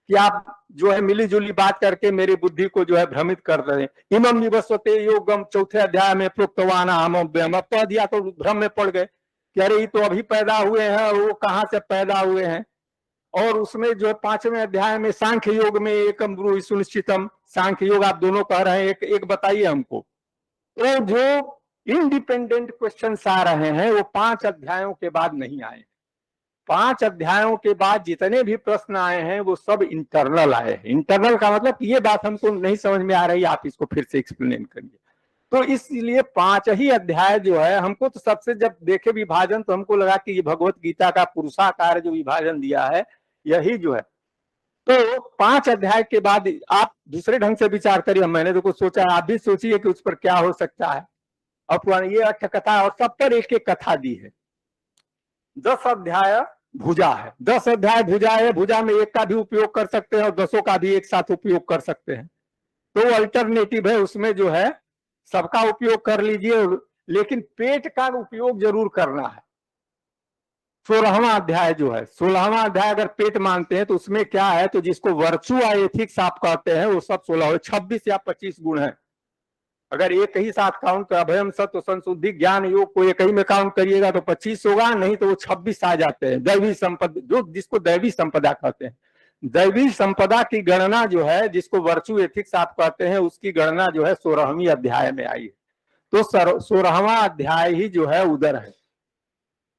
कि आप जो है मिली जुली बात करके मेरी बुद्धि को जो है भ्रमित कर रहे हैं। इमम निवसते योगम 4थे अध्याय में प्रोक्तवान हम कह दिया तो भ्रम में पड़ गए कि अरे ये तो अभी पैदा हुए हैं, वो कहाँ से पैदा हुए हैं। और उसमें जो 5वें अध्याय में सांख्य योग में एकम ब्रूहि सुनिश्चितम, सांख्य योग आप दोनों कह रहे हैं, एक बताइए हमको। तो जो इंडिपेंडेंट क्वेश्चंस आ रहे हैं वो 5 अध्यायों के बाद नहीं आए। 5 अध्यायों के बाद जितने भी प्रश्न आए हैं वो सब इंटरनल आए हैं। इंटरनल का मतलब ये बात हमको नहीं समझ में आ रही, आप इसको फिर से एक्सप्लेन करिए। तो इसलिए 5 ही अध्याय जो है, हमको तो सबसे जब देखे विभाजन तो हमको लगा कि ये भगवत गीता का पुरुषाकार जो विभाजन दिया है यही जो है। तो 5 अध्याय के बाद आप दूसरे ढंग से विचार करिए, मैंने तो कुछ सोचा, आप भी सोचिए कि उस पर क्या हो सकता है। और ये 8 कथा और सब पर एक एक कथा दी है। 10 अध्याय भुजा है, 10 अध्याय भुजा है, भुजा में एक का भी उपयोग कर सकते हैं और 10 का भी एक साथ उपयोग कर सकते हैं। तो अल्टरनेटिव है, उसमें जो है सबका उपयोग कर लीजिए, लेकिन पेट का उपयोग जरूर करना है। 16वां अध्याय जो है, 16वां अध्याय अगर पेट मानते हैं तो उसमें क्या है, तो जिसको वर्चू एथिक्स आप कहते हैं वो सब 16 26 या 25 गुण है। अगर एक ही साथ काउंट कर अभयम सत्व संशुद्धि ज्ञान योग को एक ही में काउंट करिएगा तो 25 होगा, नहीं तो वो 26 आ जाते हैं। दैवी संपदा, जो जिसको दैवी संपदा कहते हैं, दैवी संपदा की गणना जो है, जिसको वर्चू एथिक्स आप कहते हैं, उसकी गणना जो है 16वीं अध्याय में आई है। तो 16वां अध्याय ही जो है उदर है,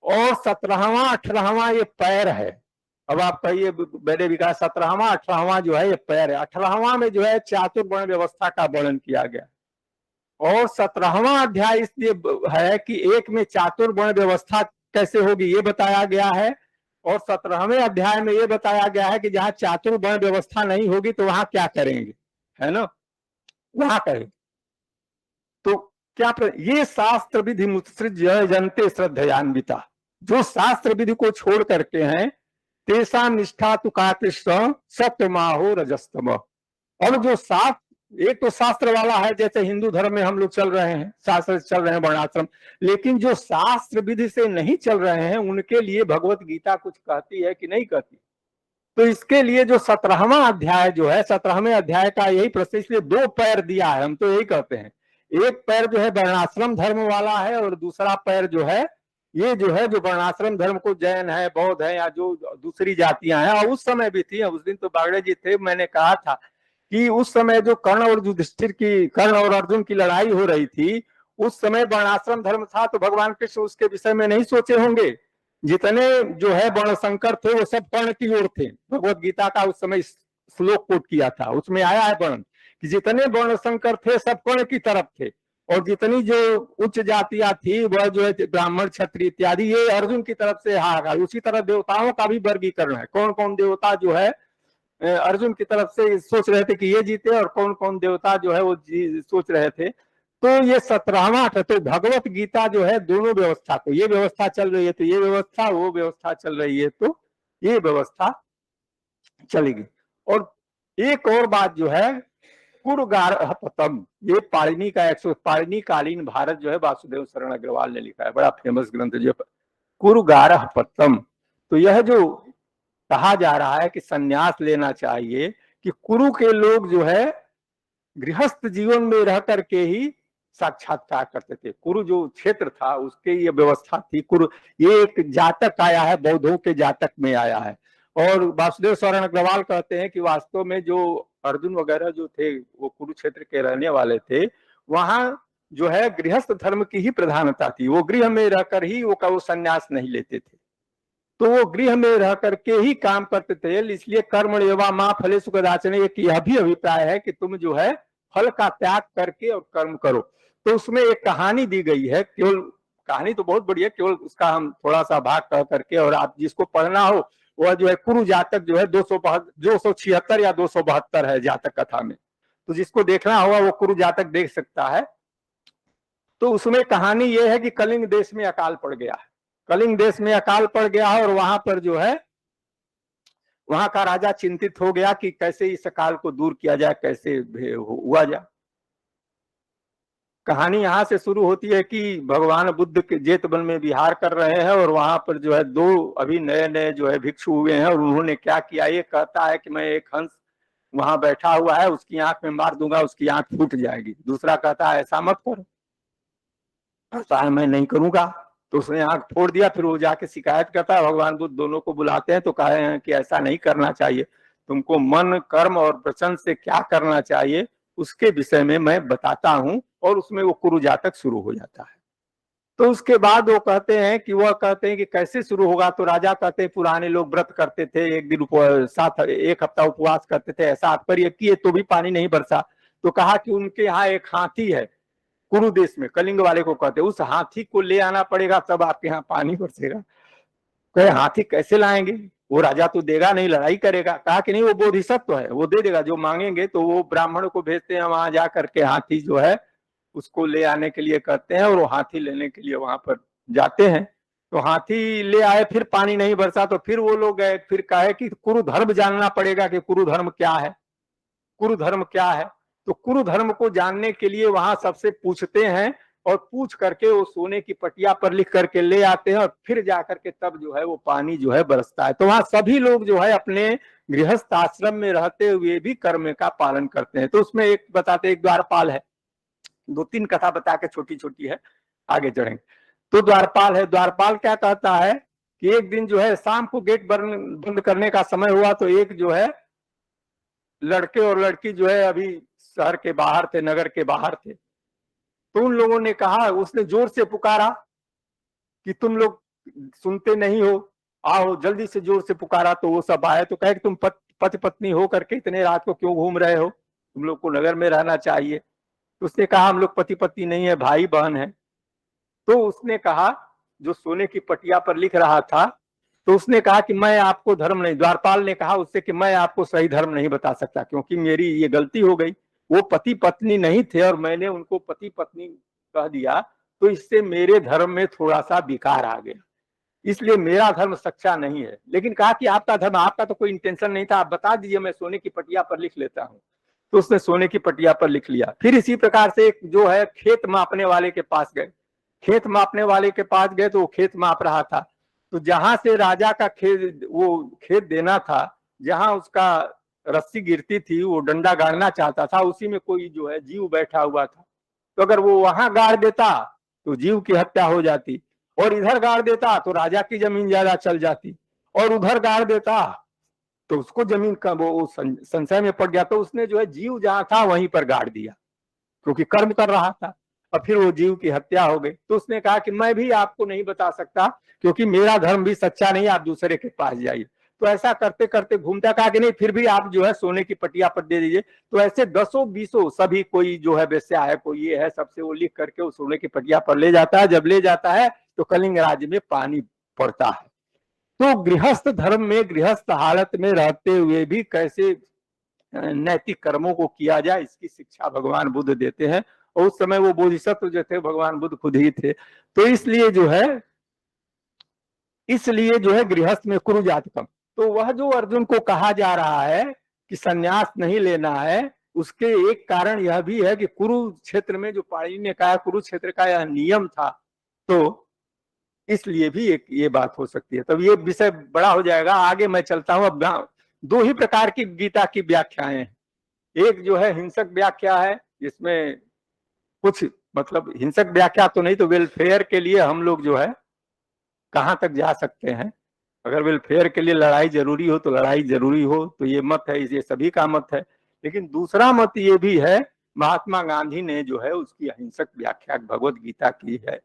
और 17वां 18वां ये पैर है। अब आप कहिए मेरे विकास, 17वां 18वां जो है ये पैर है। 18वां में जो है चातुर्वर्ण व्यवस्था का वर्णन किया गया, और 17वां अध्याय इसलिए है कि एक में चातुर्वर्ण व्यवस्था कैसे होगी ये बताया गया है, और 17वें अध्याय में ये बताया गया है कि जहां चातुर्वर्ण व्यवस्था नहीं होगी तो वहां क्या करेंगे, है ना, वहां करेंगे। तो क्या ये शास्त्र विधि मुत्सृज जनते श्रद्धयान्विता, जो शास्त्र विधि को छोड़ करके हैं, तेषां निष्ठा तु का कृष्ण सत्यमाहो रजस्तम। और जो शास्त्र, एक तो शास्त्र वाला है, जैसे हिंदू धर्म में हम लोग चल रहे हैं, शास्त्र चल रहे हैं वर्णाश्रम, लेकिन जो शास्त्र विधि से नहीं चल रहे हैं उनके लिए भगवत गीता कुछ कहती है कि नहीं कहती। तो इसके लिए जो 17वां अध्याय जो है, 17वें अध्याय का यही प्रश्न, इसलिए दो पैर दिया है, हम तो यही कहते हैं। एक पैर जो है वर्णाश्रम धर्म वाला है, और दूसरा पैर जो है ये जो है जो वर्णाश्रम धर्म को, जैन है, बौद्ध है, या जो दूसरी जातियां हैं, और उस समय भी थी, उस दिन तो बागड़े जी थे, मैंने कहा था कि उस समय जो कर्ण और युधिष्ठिर की, कर्ण और अर्जुन की लड़ाई हो रही थी, उस समय वर्णाश्रम धर्म था, तो भगवान कृष्ण उसके विषय में नहीं सोचे होंगे। जितने जो है वर्ण संकर थे वो सब कर्ण की ओर थे। भगवत गीता का उस समय श्लोक कोट किया था, उसमें आया है वर्ण कि जितने वर्ण संकर थे सब कर्ण की तरफ थे, और जितनी जो उच्च जातियां थी वह जो है ब्राह्मण क्षत्रिय इत्यादि ये अर्जुन की तरफ से हाहाकार। उसी तरह देवताओं का भी वर्गीकरण है, कौन कौन देवता जो है अर्जुन की तरफ से सोच रहे थे कि ये जीते, और कौन कौन देवता जो है वो सोच रहे थे। तो ये 17वां था। तो भगवत गीता जो है दोनों व्यवस्था को, ये व्यवस्था चल रही है तो ये व्यवस्था, वो व्यवस्था चल रही है तो ये व्यवस्था चलेगी। और एक और बात जो है, कुरगारहपतम, ये पाणिनि का पाणिनि कालीन भारत जो है वासुदेव शरण अग्रवाल ने लिखा है, बड़ा फेमस ग्रंथ जो कुरगारहपतम। तो यह जो कहा जा रहा है कि सन्यास लेना चाहिए, कि कुरु के लोग जो है गृहस्थ जीवन में रह करके ही साक्षात्कार करते थे। कुरु जो क्षेत्र था उसके ये व्यवस्था थी। कुरु ये एक जातक आया है, बौद्धों के जातक में आया है। और वासुदेव शरण अग्रवाल कहते हैं कि वास्तव में जो अर्जुन वगैरह जो थे वो कुरुक्षेत्र के रहने वाले थे, वहां जो है गृहस्थ धर्म की ही प्रधानता थी। वो गृह में रहकर ही वो संन्यास नहीं लेते थे, तो वो गृह में रह करके ही काम करते थे। इसलिए कर्म एवं माँ फले सुखदाचन, एक यह भी अभिप्राय है कि तुम जो है फल का त्याग करके और कर्म करो। तो उसमें एक कहानी दी गई है, केवल कहानी तो बहुत बढ़िया, केवल उसका हम थोड़ा सा भाग कह करके, और आप जिसको पढ़ना हो वह जो है कुरु जातक जो है 276 या 272 है जातक कथा में, तो जिसको देखना होगा वो कुरु जातक देख सकता है। तो उसमें कहानी ये है कि कलिंग देश में अकाल पड़ गया है, कलिंग देश में अकाल पड़ गया है, और वहां पर जो है वहां का राजा चिंतित हो गया कि कैसे इस अकाल को दूर किया जाए, कैसे हुआ जाए। कहानी यहां से शुरू होती है कि भगवान बुद्ध के जेत वन में विहार कर रहे हैं, और वहां पर जो है दो अभी नए नए जो है भिक्षु हुए हैं, और उन्होंने क्या किया, ये कहता है कि मैं एक हंस वहां बैठा हुआ है उसकी आंख में मार दूंगा, उसकी आंख फूट जाएगी। दूसरा कहता है ऐसा मत करो, ऐसा है मैं नहीं करूंगा, तो उसने आंख फोड़ दिया। फिर वो जाके शिकायत करता है, भगवान बुद्ध दोनों को बुलाते हैं, तो कहे हैं कि ऐसा नहीं करना चाहिए, तुमको मन कर्म और वचन से क्या करना चाहिए उसके विषय में मैं बताता हूं। और उसमें वो कुरु जातक शुरू हो जाता है। तो उसके बाद वो कहते हैं कि वह कहते हैं कि कैसे शुरू होगा, तो राजा कहते हैं पुराने लोग व्रत करते थे, एक दिन एक हफ्ता उपवास करते थे, ऐसा आप करिए, किए तो भी पानी नहीं बरसा। तो कहा कि उनके यहाँ एक हाथी है, कुरु देश में, कलिंग वाले को कहते, उस हाथी को ले आना पड़ेगा तब आपके यहाँ पानी बरसेगा। कहे हाथी कैसे लाएंगे, वो राजा तो देगा नहीं, लड़ाई करेगा। कहा कि नहीं, वो बोधिसत्व है, वो दे देगा जो मांगेंगे। तो वो ब्राह्मण को भेजते हैं, वहां जा करके हाथी जो है उसको ले आने के लिए कहते हैं, और वो हाथी लेने के लिए वहां पर जाते हैं। तो हाथी ले आए, फिर पानी नहीं बरसा, तो फिर वो लोग गए, फिर कहे कि कुरु धर्म जानना पड़ेगा कि कुरु धर्म क्या है, कुरु धर्म क्या है। तो कुरु धर्म को जानने के लिए वहां सबसे पूछते हैं, और पूछ करके वो सोने की पटिया पर लिख करके ले आते हैं और फिर जाकर के तब जो है वो पानी जो है बरसता है। तो वहां सभी लोग जो है अपने गृहस्थ आश्रम में रहते हुए भी कर्म का पालन करते हैं। तो उसमें एक बताते, एक द्वारपाल है, 2-3 कथा बता के छोटी छोटी है, आगे चढ़ेंगे। तो द्वारपाल है, द्वारपाल क्या कहता है कि एक दिन जो है शाम को गेट बंद करने का समय हुआ तो एक जो है लड़के और लड़की जो है अभी शहर के बाहर थे, नगर के बाहर थे। तो उन लोगों ने कहा, उसने जोर से पुकारा कि तुम लोग सुनते नहीं हो, आओ, जल्दी से जोर से पुकारा। तो वो सब आए तो कहे कि तुम पति पत्नी हो करके इतने रात को क्यों घूम रहे हो, तुम लोग को नगर में रहना चाहिए। तो उसने कहा हम लोग पति पत्नी नहीं है, भाई बहन है। तो उसने कहा, जो सोने की पटिया पर लिख रहा था, तो उसने कहा कि मैं आपको धर्म नहीं, द्वारपाल ने कहा उससे कि मैं आपको सही धर्म नहीं बता सकता क्योंकि मेरी ये गलती हो गई। वो पति पत्नी नहीं थे और मैंने उनको पति पत्नी कह दिया, तो इससे मेरे धर्म में थोड़ा सा विकार आ गया, इसलिए मेरा धर्म सच्चा नहीं है। लेकिन कहा कि आपका धर्म, आपका तो कोई इंटेंशन नहीं था, आप बता दीजिए, मैं सोने की पटिया पर लिख लेता हूँ। तो उसने सोने की पटिया पर लिख लिया। फिर इसी प्रकार से एक जो है खेत मापने वाले के पास गए, खेत मापने वाले के पास गए तो वो खेत माप रहा था। तो जहां से राजा का खेत, वो खेत देना था, जहां उसका रस्सी गिरती थी, वो डंडा गाड़ना चाहता था, उसी में कोई जो है जीव बैठा हुआ था। तो अगर वो वहां गाड़ देता तो जीव की हत्या हो जाती, और इधर गाड़ देता तो राजा की जमीन ज्यादा चल जाती, और उधर गाड़ देता तो उसको जमीन का वो संशय में पड़ गया। तो उसने जो है जीव जहां था वहीं पर गाड़ दिया क्योंकि कर्म कर रहा था, और फिर वो जीव की हत्या हो गई। तो उसने कहा कि मैं भी आपको नहीं बता सकता क्योंकि मेरा धर्म भी सच्चा नहीं, आप दूसरे के पास जाइए। तो ऐसा करते करते घूमता, कहा कि नहीं फिर भी आप जो है सोने की पटिया पर दे दीजिए। तो ऐसे 10-20 सभी, कोई जो है वेश्या है, कोई ये है, सबसे वो लिख करके उस सोने की पटिया पर ले जाता है। जब ले जाता है तो कलिंग राज्य में पानी पड़ता है। तो गृहस्थ धर्म में, गृहस्थ हालत में रहते हुए भी कैसे नैतिक कर्मों को किया जाए, इसकी शिक्षा भगवान बुद्ध देते हैं। और उस समय वो बोधिसत्व जो थे भगवान बुद्ध खुद ही थे। तो इसलिए जो है गृहस्थ में कुरु जातकम। तो वह जो अर्जुन को कहा जा रहा है कि सन्यास नहीं लेना है, उसके एक कारण यह भी है कि कुरुक्षेत्र में जो पाणिनि ने कहा, कुरुक्षेत्र का यह नियम था, तो इसलिए भी एक ये बात हो सकती है। तब ये विषय बड़ा हो जाएगा, आगे मैं चलता हूं। अब 2 ही प्रकार की गीता की व्याख्याएं हैं। एक जो है हिंसक व्याख्या है, जिसमें कुछ मतलब हिंसक व्याख्या तो नहीं, तो वेलफेयर के लिए हम लोग जो है कहां तक जा सकते हैं, अगर वेलफेयर के लिए लड़ाई जरूरी हो तो लड़ाई जरूरी हो, तो ये मत है, ये सभी का मत है। लेकिन दूसरा मत ये भी है, महात्मा गांधी ने जो है उसकी अहिंसक व्याख्या भगवत गीता की है,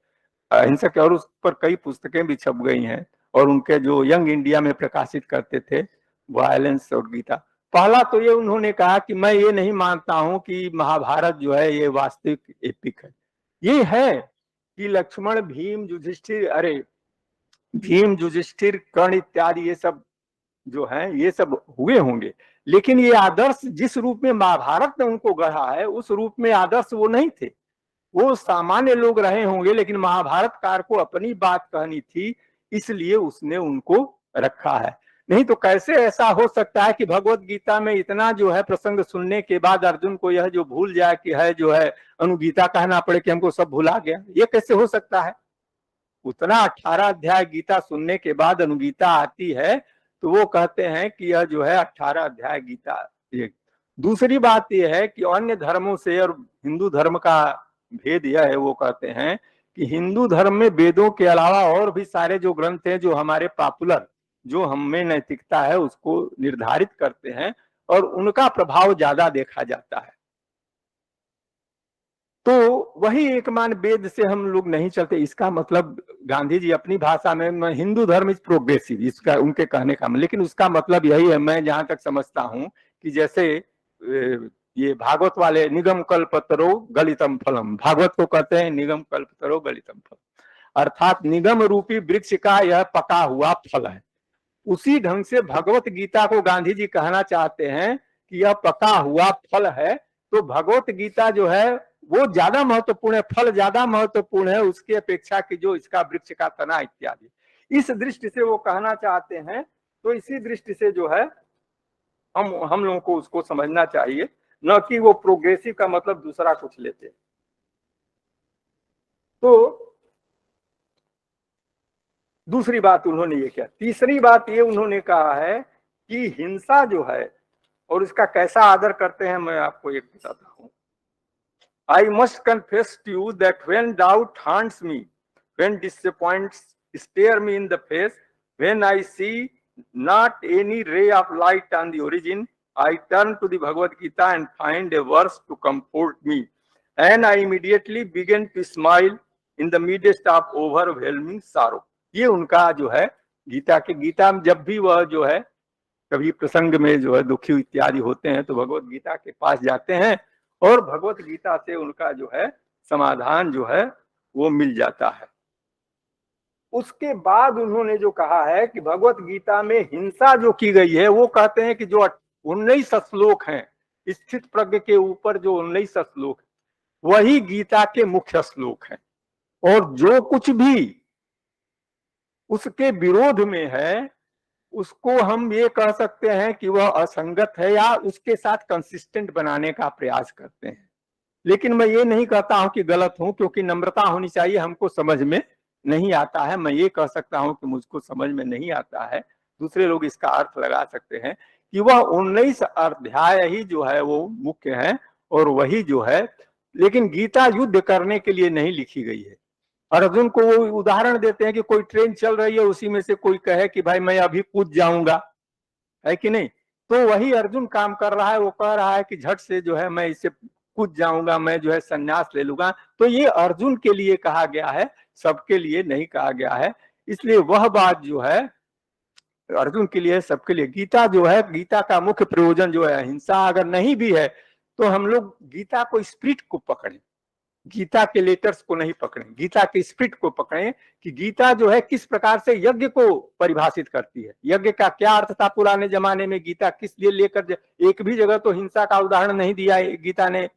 अहिंसक, और उस पर कई पुस्तकें भी छप गई हैं, और उनके जो यंग इंडिया में प्रकाशित करते थे वायलेंस और गीता। पहला तो ये उन्होंने कहा कि मैं ये नहीं मानता हूं कि महाभारत जो है ये वास्तविक एपिक है। ये है कि लक्ष्मण, भीम, युधिष्ठिर, अरे भीम, युधिष्ठिर, कर्ण इत्यादि ये सब जो है ये सब हुए होंगे, लेकिन ये आदर्श जिस रूप में महाभारत ने उनको गढ़ा है उस रूप में आदर्श वो नहीं थे। वो सामान्य लोग रहे होंगे, लेकिन महाभारतकार को अपनी बात कहनी थी, इसलिए उसने उनको रखा है। नहीं तो कैसे ऐसा हो सकता है कि भगवत गीता में इतना जो है प्रसंग सुनने के बाद अर्जुन को यह जो भूल जाए कि है जो है अनुगीता कहना पड़े कि हमको सब भुला गया, ये कैसे हो सकता है। उतना 18 अध्याय गीता सुनने के बाद अनुगीता आती है, तो वो कहते हैं कि यह जो है 18 अध्याय गीता। दूसरी बात यह है कि अन्य धर्मों से और हिंदू धर्म का भेद यह है, वो कहते हैं कि हिंदू धर्म में वेदों के अलावा और भी सारे जो ग्रंथ हैं जो हमारे पॉपुलर, जो हमें नैतिकता है उसको निर्धारित करते हैं, और उनका प्रभाव ज्यादा देखा जाता है। तो वही एक मान वेद से हम लोग नहीं चलते। इसका मतलब गांधी जी अपनी भाषा में हिंदू धर्म इज प्रोग्रेसिव, इसका उनके कहने का, लेकिन उसका मतलब यही है, मैं जहां तक समझता हूं कि जैसे ये भागवत वाले निगम कल्पतरो गलितम फलम, भागवत को कहते हैं निगम कल्पतरो गलितम फलम, अर्थात निगम रूपी वृक्ष का यह पका हुआ फल है। उसी ढंग से भगवत गीता को गांधी जी कहना चाहते हैं कि यह पका हुआ फल है। तो भगवत गीता जो है वो ज्यादा महत्वपूर्ण है, फल ज्यादा महत्वपूर्ण है उसकी अपेक्षा की जो इसका वृक्ष का तना इत्यादि। इस दृष्टि से वो कहना चाहते हैं। तो इसी दृष्टि से जो है हम लोगों को उसको समझना चाहिए, न कि वो प्रोग्रेसिव का मतलब दूसरा कुछ लेते। तो दूसरी बात उन्होंने ये किया। तीसरी बात ये उन्होंने कहा है कि हिंसा जो है और इसका कैसा आदर करते हैं, मैं आपको एक बताता हूं। I must confess to you that when doubt haunts me, when disappointments stare me in the face, when I see not any ray of light on the origin, I turn to the Bhagavad Gita and find a verse to comfort me. And I immediately begin to smile in the midst of overwhelming sorrow. ये उनका जो है गीता के, गीता में जब भी वह जो है कभी प्रसंग में जो है दुखी इत्यादि होते हैं तो भगवत गीता के पास जाते हैं और भगवत गीता से उनका जो है समाधान जो है वो मिल जाता है। उसके बाद उन्होंने जो कहा है कि भगवत गीता में हिंसा जो की गई है, वो कहते हैं कि जो 19 श्लोक हैं स्थित प्रज्ञ के ऊपर, जो 19 श्लोक वही गीता के मुख्य श्लोक हैं, और जो कुछ भी उसके विरोध में है उसको हम ये कह सकते हैं कि वह असंगत है या उसके साथ कंसिस्टेंट बनाने का प्रयास करते हैं। लेकिन मैं ये नहीं कहता हूं कि गलत हूं, क्योंकि नम्रता होनी चाहिए। हमको समझ में नहीं आता है, मैं ये कह सकता हूं कि मुझको समझ में नहीं आता है। दूसरे लोग इसका अर्थ लगा सकते हैं कि वह 19 अध्याय ही जो है वो मुख्य है और वही जो है, लेकिन गीता युद्ध करने के लिए नहीं लिखी गई है। अर्जुन को वो उदाहरण देते हैं कि कोई ट्रेन चल रही है, उसी में से कोई कहे कि भाई मैं अभी कूद जाऊंगा, है कि नहीं, तो वही अर्जुन काम कर रहा है। वो कह रहा है कि झट से जो है मैं इसे कूद जाऊंगा, मैं जो है संन्यास ले लूंगा। तो ये अर्जुन के लिए कहा गया है, सबके लिए नहीं कहा गया है। इसलिए वह बात जो है अर्जुन के लिए, सबके लिए। गीता जो है, गीता का मुख्य प्रयोजन जो है, हिंसा अगर नहीं भी है तो हम लोग गीता को स्पिरिट को पकड़ें, गीता के लेटर्स को नहीं पकड़ें, गीता के स्पिरिट को पकड़ें कि गीता जो है किस प्रकार से यज्ञ को परिभाषित करती है। यज्ञ का क्या अर्थ था पुराने जमाने में, गीता किस लिए लेकर, एक भी जगह तो हिंसा का उदाहरण नहीं दिया है गीता ने।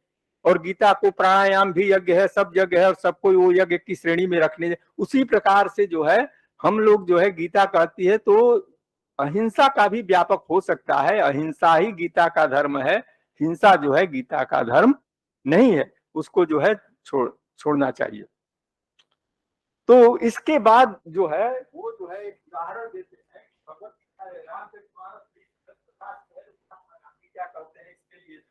और गीता को प्राणायाम भी यज्ञ है, सब यज्ञ है और सबको वो यज्ञ की श्रेणी में रखने, उसी प्रकार से जो है हम लोग जो है गीता कहती है तो अहिंसा का भी व्यापक हो सकता है। अहिंसा ही गीता का धर्म है, हिंसा जो है गीता का धर्म नहीं है, उसको जो है छोड़ना चाहिए। तो इसके बाद जो है वो जो है एक उदाहरण देते हैं, भगवत गीता क्या कहते हैं इसके लिए।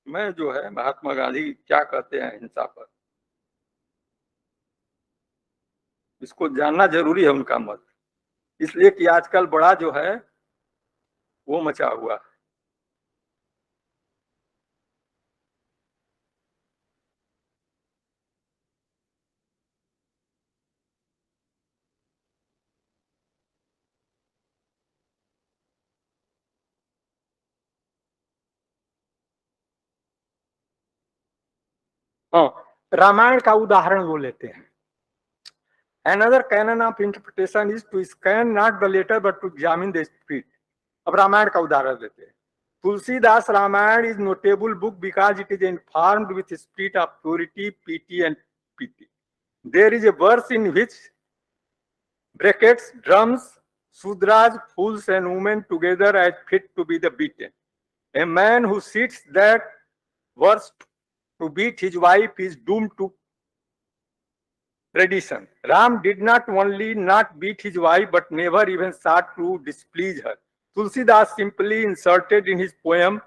मैं जो है महात्मा गांधी क्या कहते हैं हिंसा पर, इसको जानना जरूरी है उनका मत, इसलिए कि आजकल बड़ा जो है वो मचा हुआ है। हाँ, रामायण का उदाहरण वो लेते हैं। Another canon of interpretation is to scan not the letter but to examine the spirit. अब रामायण का उदाहरण देते हैं। Tulsidas Ramayan is notable book because it is informed with a spirit of purity, piety and pity. There is a verse in which brackets drums, Sudras, fools and women together as fit to be the beaten. A man who sits that verse to beat his wife is doomed to tradition. Ram did not only not beat his wife but never even sought to displease her. Tulsidas simply inserted in his poem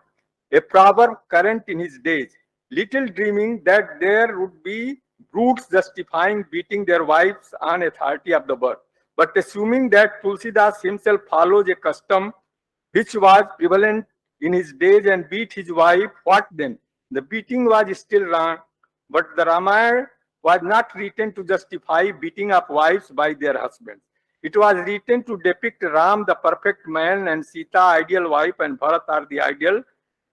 a proverb current in his days, little dreaming that there would be brutes justifying beating their wives on authority of the birth, but assuming that Tulsidas himself follows a custom which was prevalent in his days and beat his wife, what then? The beating was still wrong, but the Ramayana was not written to justify beating up wives by their husbands. It was written to depict Ram, the perfect man, and Sita, ideal wife, and Bharat are the ideal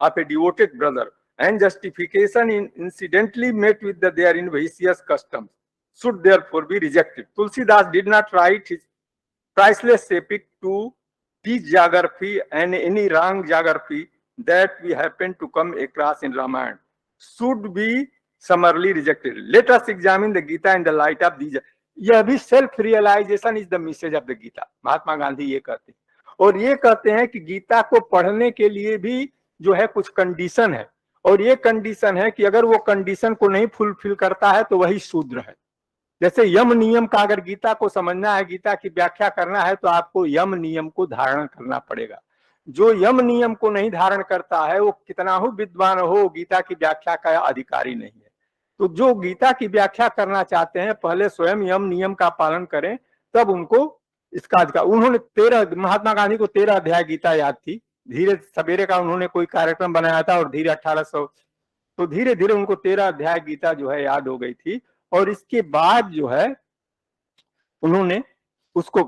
of a devoted brother. And justification incidentally met with their vicious customs should therefore be rejected. Tulsidas did not write his priceless epic to teach geography, and any wrong geography that we happen to come across in Ramayana should be summarily rejected. Let us examine the Gita in the light of these. यह भी self realization is the message of the Gita, Mahatma Gandhi ये कहते हैं। और ये कहते हैं कि गीता को पढ़ने के लिए भी जो है कुछ कंडीशन है, और ये कंडीशन है कि अगर वो कंडीशन को नहीं फुलफिल करता है तो वही शूद्र है। जैसे यम नियम का, अगर गीता को समझना है, गीता की व्याख्या करना है, तो आपको यम नियम को धारण करना पड़ेगा। जो यम नियम को नहीं धारण करता है वो कितना हो विद्वान हो, गीता की व्याख्या का अधिकारी नहीं है। तो जो गीता की व्याख्या करना चाहते हैं पहले स्वयं यम नियम का पालन करें, तब उनको इसका अधिकार। उन्होंने 13, महात्मा गांधी को 13 अध्याय गीता याद थी। धीरे सवेरे का उन्होंने कोई कार्यक्रम बनाया था और धीरे 1800, तो धीरे धीरे उनको 13 अध्याय गीता जो है याद हो गई थी। और इसके बाद जो है उन्होंने उसको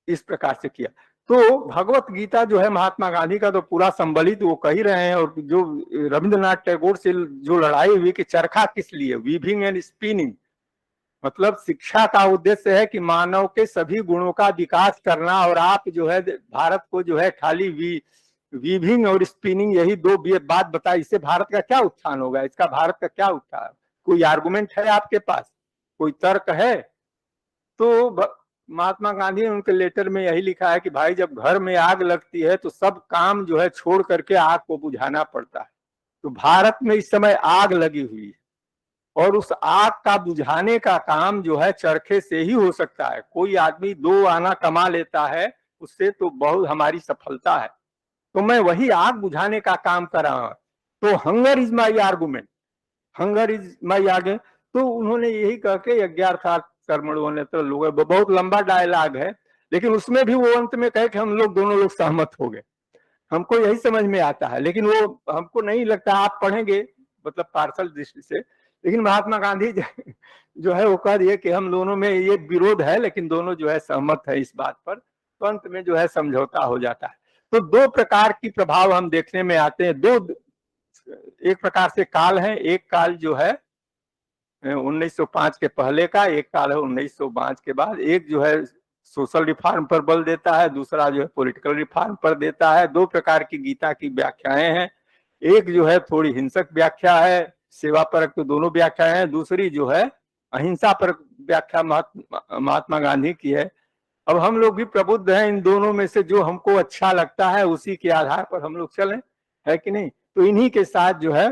इस प्रकार से किया। तो भगवत गीता जो है महात्मा गांधी का तो पूरा संबलित वो कह ही रहे हैं। और जो रविंद्रनाथ टैगोर से जो लड़ाई हुई कि चरखा किस लिए, वीविंग एंड स्पिनिंग, मतलब शिक्षा का उद्देश्य है कि मानव के सभी गुणों का विकास करना। और आप जो है भारत को जो है खाली वीविंग और स्पिनिंग, यही दो बात बताई, इससे भारत का क्या उत्थान होगा, इसका भारत का क्या उत्थान? कोई आर्गुमेंट है आपके पास, कोई तर्क है? तो महात्मा गांधी ने उनके लेटर में यही लिखा है कि भाई जब घर में आग लगती है तो सब काम जो है छोड़ करके आग को बुझाना पड़ता है। तो भारत में इस समय आग लगी हुई है और उस आग का बुझाने का काम जो है चरखे से ही हो सकता है। कोई आदमी 2 आना कमा लेता है उससे तो बहुत हमारी सफलता है। तो मैं वही आग बुझाने का काम कर रहा हूं। तो hunger is my argument, hunger is my argument. तो उन्होंने यही कह के 11 कर्मणों ने तो लोग, बहुत लंबा डायलॉग है, लेकिन उसमें भी वो अंत में कहे कि हम लोग दोनों लोग सहमत हो गए। हमको यही समझ में आता है, लेकिन वो हमको नहीं लगता, आप पढ़ेंगे मतलब पार्सल दृष्टि से। लेकिन महात्मा गांधी जो है वो कह दिए कि हम दोनों में ये विरोध है लेकिन दोनों जो है सहमत है इस बात पर। तो अंत में जो है समझौता हो जाता है। तो 2 प्रकार की प्रभाव हम देखने में आते हैं। दो, एक प्रकार से काल है, एक काल जो है 1905 के पहले का, एक काल है 1905 के बाद। एक जो है सोशल रिफॉर्म पर बल देता है, दूसरा जो है पॉलिटिकल रिफॉर्म पर देता है। 2 प्रकार की गीता की व्याख्याएं हैं। एक जो है थोड़ी हिंसक व्याख्या है, सेवा परक, तो दोनों व्याख्याएं हैं। दूसरी जो है अहिंसा पर व्याख्या महात्मा गांधी की है। अब हम लोग भी प्रबुद्ध हैं, इन दोनों में से जो हमको अच्छा लगता है उसी के आधार पर हम लोग चलें, है कि नहीं? तो इन्हीं के साथ जो है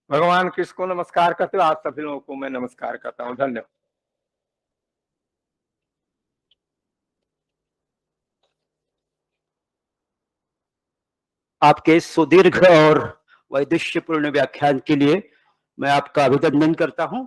भगवान कृष्ण को नमस्कार करते हुए आप सभी लोगों को मैं नमस्कार करता हूँ। धन्यवाद। आपके सुदीर्घ और वैदुष्यपूर्ण व्याख्यान के लिए मैं आपका अभिनंदन करता हूं।